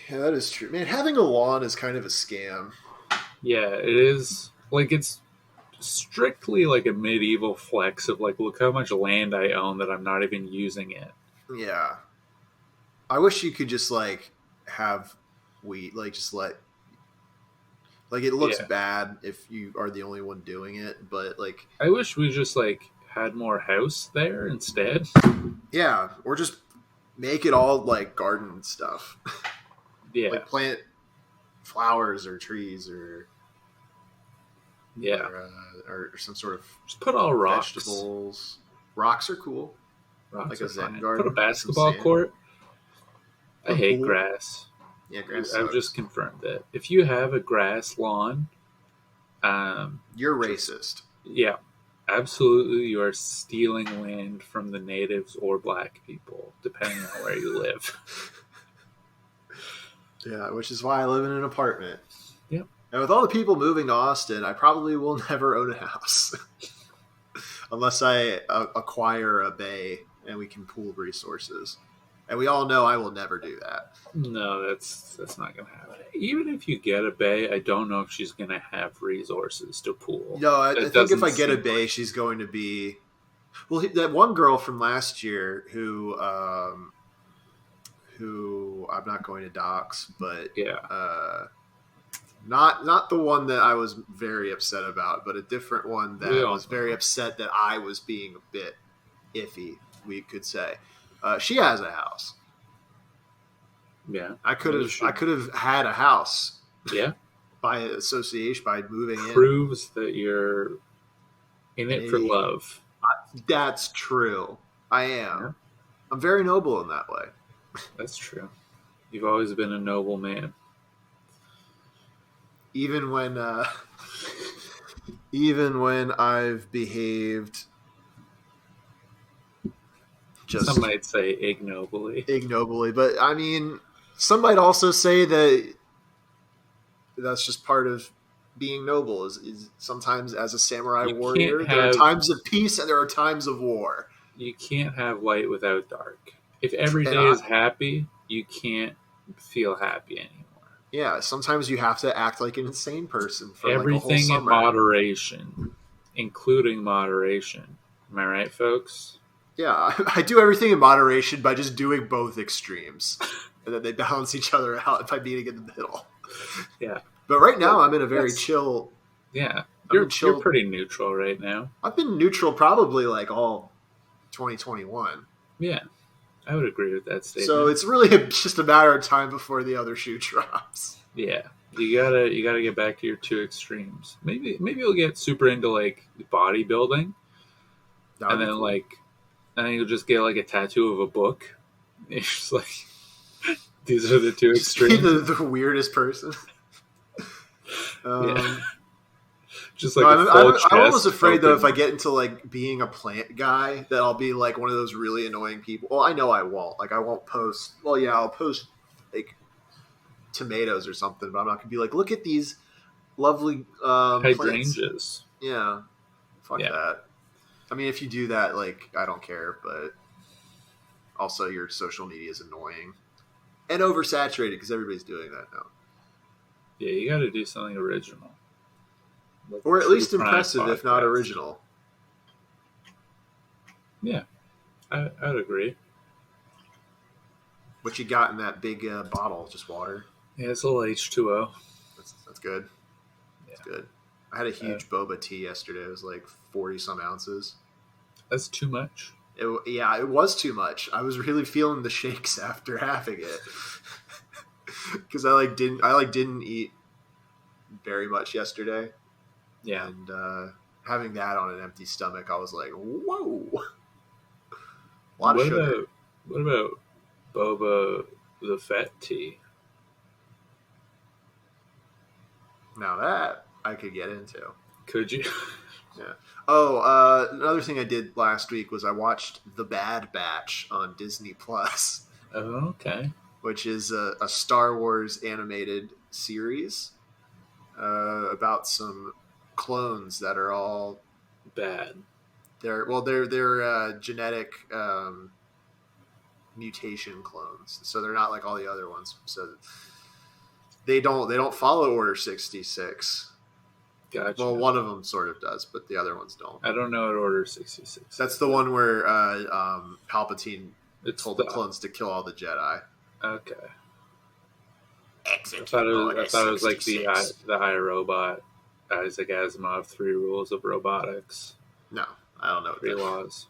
S3: Yeah, that is true. Man, having a lawn is kind of a scam.
S2: Yeah, it is. Like it's strictly like a medieval flex of like, look how much land I own that I'm not even using it.
S3: Yeah. I wish you could just like have wheat, like just let like it looks
S2: Yeah,
S3: bad if you are the only one doing it, but like
S2: I wish we just like had more house there instead.
S3: yeah, or just make it all like garden stuff.
S2: Yeah,
S3: Like plant flowers or trees
S2: yeah.
S3: or some sort of
S2: Just put all rocks.
S3: vegetables. Rocks are cool.
S2: Rocks
S3: Like
S2: are
S3: a Zen
S2: fine.
S3: garden
S2: Put a
S3: with some
S2: basketball
S3: sand.
S2: court. I
S3: A
S2: hate
S3: pool.
S2: grass.
S3: Yeah, grass
S2: I've
S3: sucks.
S2: just confirmed that. If you have a grass lawn,
S3: You're racist.
S2: yeah, absolutely, you are stealing land from the natives or black people, depending on where you live.
S3: Yeah, which is why I live in an apartment.
S2: Yep.
S3: And with all the people moving to Austin, I probably will never own a house. Unless I acquire a bay and we can pool resources. And we all know I will never do that.
S2: No, that's not gonna happen. Even if you get a bay, I don't know if she's gonna have resources to pool.
S3: No, I
S2: That
S3: think if
S2: doesn't
S3: I get a
S2: seem
S3: bay,
S2: like-
S3: she's going to be. Well, that one girl from last year who I'm not going to dox, but
S2: yeah,
S3: not the one that I was very upset about, but a different one
S2: We
S3: that
S2: all
S3: was very
S2: know.
S3: upset that I was being a bit iffy. We could say she has a house.
S2: yeah.
S3: I could
S2: You
S3: have
S2: should-
S3: had a house
S2: Yeah,
S3: by association by moving in.
S2: proves that you're in it for
S3: Hey.
S2: love.
S3: That's true. I am.
S2: Yeah.
S3: I'm very noble in that way.
S2: That's true. You've always been a noble man.
S3: Even when even when I've behaved just
S2: Some might say ignobly.
S3: ignobly, but I mean, some might also say that that's just part of being noble. Is sometimes as a samurai
S2: You
S3: warrior,
S2: can't
S3: there are
S2: have-
S3: times of peace and there are times of war.
S2: You can't have light without dark. If every
S3: And
S2: day is happy, you can't feel happy anymore.
S3: Yeah, sometimes you have to act like an insane person for like a whole
S2: Everything in
S3: summer.
S2: moderation, including moderation. Am I right, folks?
S3: Yeah, I do everything in moderation by just doing both extremes, and then they balance each other out by meeting in the middle.
S2: Yeah.
S3: But right now, I'm in a very
S2: That's-
S3: chill.
S2: Yeah.
S3: I'm
S2: You're,
S3: in chill.
S2: you're pretty neutral right now.
S3: I've been neutral probably like all 2021.
S2: Yeah. I would agree with that statement.
S3: So it's really just a matter of time before the other shoe drops.
S2: Yeah. You gotta get back to your two extremes. Maybe you'll get super into like bodybuilding,
S3: That would
S2: and
S3: be
S2: then
S3: cool.
S2: like, and then you'll just get like a tattoo of a book. It's just like these are the two
S3: Just be
S2: extremes.
S3: the weirdest person.
S2: Yeah. Just like
S3: No,
S2: a full
S3: I'm almost
S2: chest
S3: afraid though if I
S2: open.
S3: get into like being a plant guy that I'll be like one of those really annoying people. Well, I know I won't. Like I won't post. Well, yeah, I'll post like tomatoes or something, but I'm not gonna be like, look at these lovely plants.
S2: hydrangeas.
S3: Yeah, fuck
S2: Yeah.
S3: that. I mean, if you do that, like I don't care, but also your social media is annoying and oversaturated because everybody's doing that now.
S2: Yeah, you got to do something original, like
S3: Or at
S2: True
S3: least
S2: Crime
S3: impressive, if not
S2: podcast.
S3: original.
S2: Yeah, I would agree.
S3: What you got in that big bottle? Just water.
S2: Yeah, it's a little H2O.
S3: That's good.
S2: Yeah.
S3: That's good. I had a huge boba tea yesterday. It was like 40 some ounces.
S2: That's too much.
S3: It was too much. I was really feeling the shakes after having it because I didn't eat very much yesterday,
S2: Yeah.
S3: and having that on an empty stomach, I was like, whoa, a lot of sugar.
S2: What about boba the fat tea?
S3: Now that I could get into.
S2: Could you?
S3: Yeah. Oh, another thing I did last week was I watched The Bad Batch on Disney Plus,
S2: Oh, okay.
S3: which is a Star Wars animated series about some clones that are all
S2: Bad.
S3: they're genetic mutation clones, so they're not like all the other ones. So they don't follow Order 66.
S2: Gotcha.
S3: Well, one of them sort of does, but the other ones don't.
S2: I don't know what Order 66.
S3: That's the one where Palpatine
S2: It's
S3: told the clones to kill all the Jedi.
S2: Okay.
S3: Execute
S2: I thought it was like
S3: 66.
S2: the iRobot, Isaac Asimov, 3 rules of robotics,
S3: No, I don't know what
S2: 3
S3: that
S2: laws.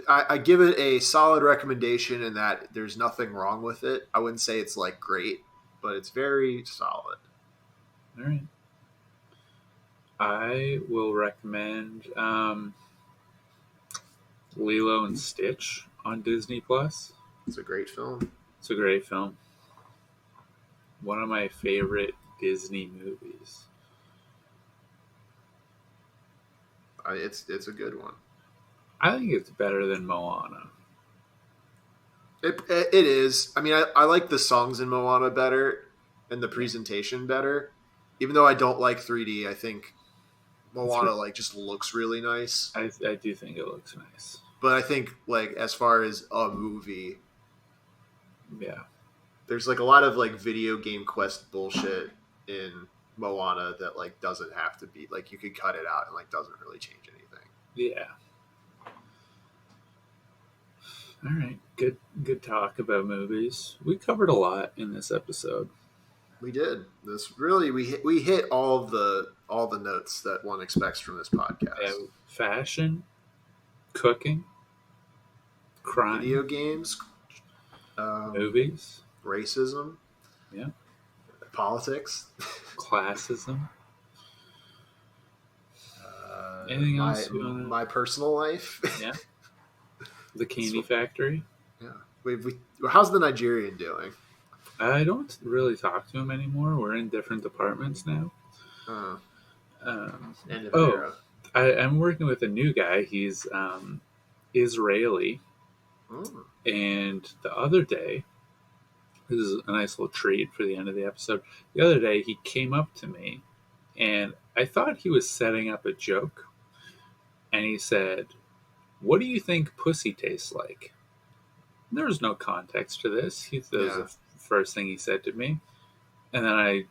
S3: I give it a solid recommendation in that there's nothing wrong with it. I wouldn't say it's like great, but it's very solid.
S2: All right. I will recommend Lilo and Stitch on Disney Plus.
S3: It's a great film.
S2: It's a great film. One of my favorite Disney movies.
S3: It's a good one.
S2: I think it's better than Moana.
S3: It is. I mean, I like the songs in Moana better and the presentation better. Even though I don't like 3D, I think Moana like just looks really nice.
S2: I do think it looks nice.
S3: But I think like as far as a movie,
S2: yeah,
S3: there's like a lot of like video game quest bullshit in Moana that like doesn't have to be like you could cut it out and like doesn't really change anything.
S2: Yeah. All right, good talk about movies. We covered a lot in this episode.
S3: We did. This really we hit all the notes that one expects from this podcast.
S2: Yeah, fashion, cooking, crime,
S3: video games,
S2: movies,
S3: racism,
S2: yeah,
S3: politics,
S2: classism. Anything else?
S3: My personal life.
S2: Yeah. The Candy Factory.
S3: Yeah. How's the Nigerian doing?
S2: I don't really talk to him anymore. We're in different departments now.
S3: End of era.
S2: I'm working with a new guy. He's Israeli.
S3: Mm.
S2: And the other day, this is a nice little treat for the end of the episode. The other day, he came up to me, and I thought he was setting up a joke. And he said, "What do you think pussy tastes like?" And there was no context to this. That was the first thing he said to me. And then I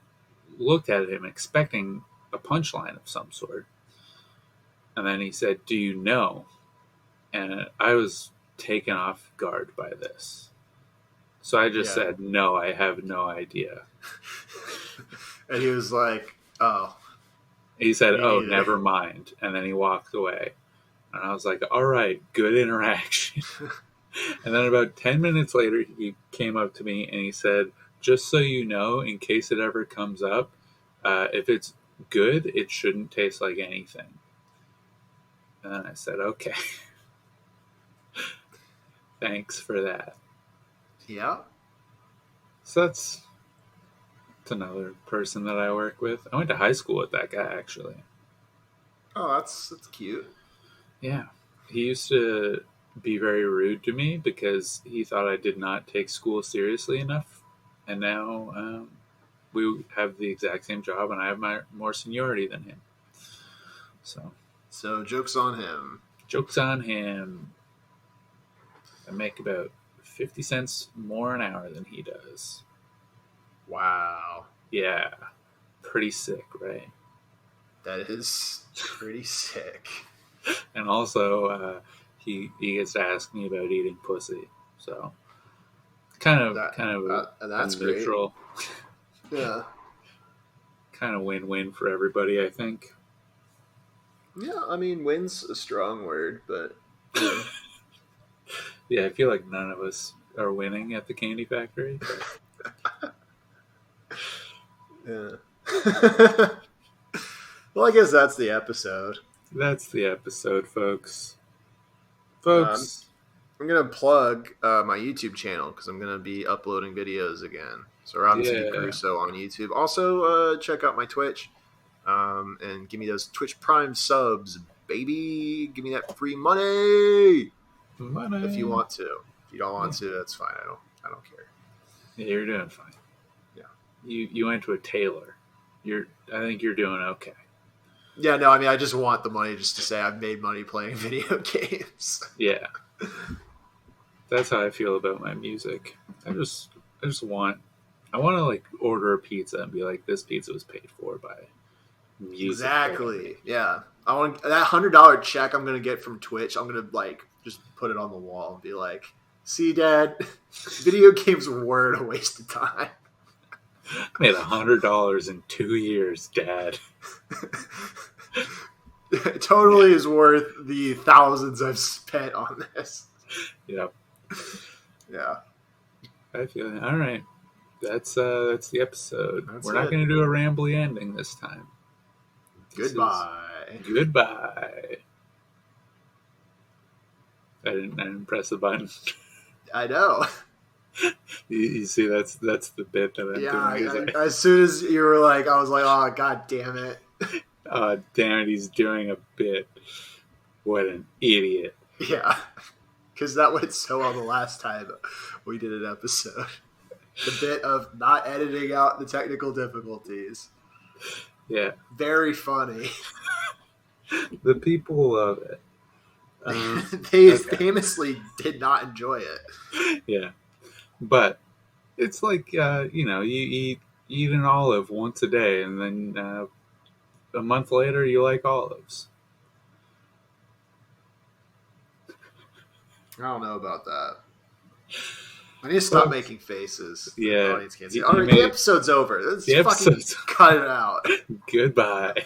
S2: looked at him expecting a punchline of some sort. And then he said, "Do you know?" And I was taken off guard by this. So I just said, "No, I have no idea."
S3: And he was like, "Oh."
S2: He said, "Oh, never mind." And then he walked away. And I was like, "All right, good interaction." And then about 10 minutes later, he came up to me and he said, "Just so you know, in case it ever comes up, if it's good, it shouldn't taste like anything." And then I said, "Okay." Thanks for that.
S3: Yeah.
S2: So that's another person that I work with. I went to high school with that guy, actually.
S3: Oh, that's cute.
S2: Yeah. He used to be very rude to me because he thought I did not take school seriously enough. And now we have the exact same job and I have more seniority than him. So
S3: joke's on him.
S2: Joke's on him. I make about 50 cents more an hour than he does.
S3: Wow.
S2: Yeah. Pretty sick, right?
S3: That is pretty sick.
S2: And also, he gets to ask me about eating pussy. So kind of
S3: That's
S2: a
S3: great.
S2: neutral,
S3: Yeah.
S2: kind of win-win for everybody, I think.
S3: Yeah, I mean, win's a strong word, but yeah.
S2: Yeah, I feel like none of us are winning at the candy factory.
S3: Yeah. Well, I guess that's the episode.
S2: That's the episode, folks.
S3: I'm
S2: Folks,
S3: gonna plug my YouTube channel because I'm gonna be uploading videos again. So Robinson
S2: yeah.
S3: Crusoe on YouTube. Also, check out my Twitch and give me those Twitch Prime subs, baby. Give me that free money
S2: Money.
S3: if you want to. If you don't want to, that's fine. I don't care.
S2: Yeah, you're doing fine.
S3: Yeah.
S2: You went to a tailor. I think you're doing okay.
S3: Yeah, no, I mean, I just want the money just to say I've made money playing video games.
S2: Yeah. That's how I feel about my music. I just want to like order a pizza and be like, this pizza was paid for by music.
S3: Exactly. Yeah. I want that $100 check I'm gonna get from Twitch. I'm gonna like just put it on the wall and be like, "See, Dad, video games weren't a waste of time."
S2: I made $100 in 2 years, Dad.
S3: It totally is worth the thousands I've spent on this.
S2: Yeah.
S3: Yeah.
S2: I feel it. All right. That's the episode. We're not
S3: it.
S2: going to do a rambly ending this time.
S3: Goodbye.
S2: Goodbye. I didn't press the button.
S3: I know.
S2: You see, that's the bit that I'm doing.
S3: As soon as you were like, I was like, oh, God damn it.
S2: Oh, damn it, he's doing a bit. What an idiot.
S3: Yeah. Because that went so well the last time we did an episode. The bit of not editing out the technical difficulties.
S2: Yeah.
S3: Very funny.
S2: The people love it.
S3: They famously did not enjoy it.
S2: Yeah. But it's like, you eat an olive once a day, and then a month later you like olives.
S3: I don't know about that. I need to stop making faces.
S2: Yeah.
S3: The audience can't see. All right, the episode's over. Let's fucking cut it out.
S2: Goodbye.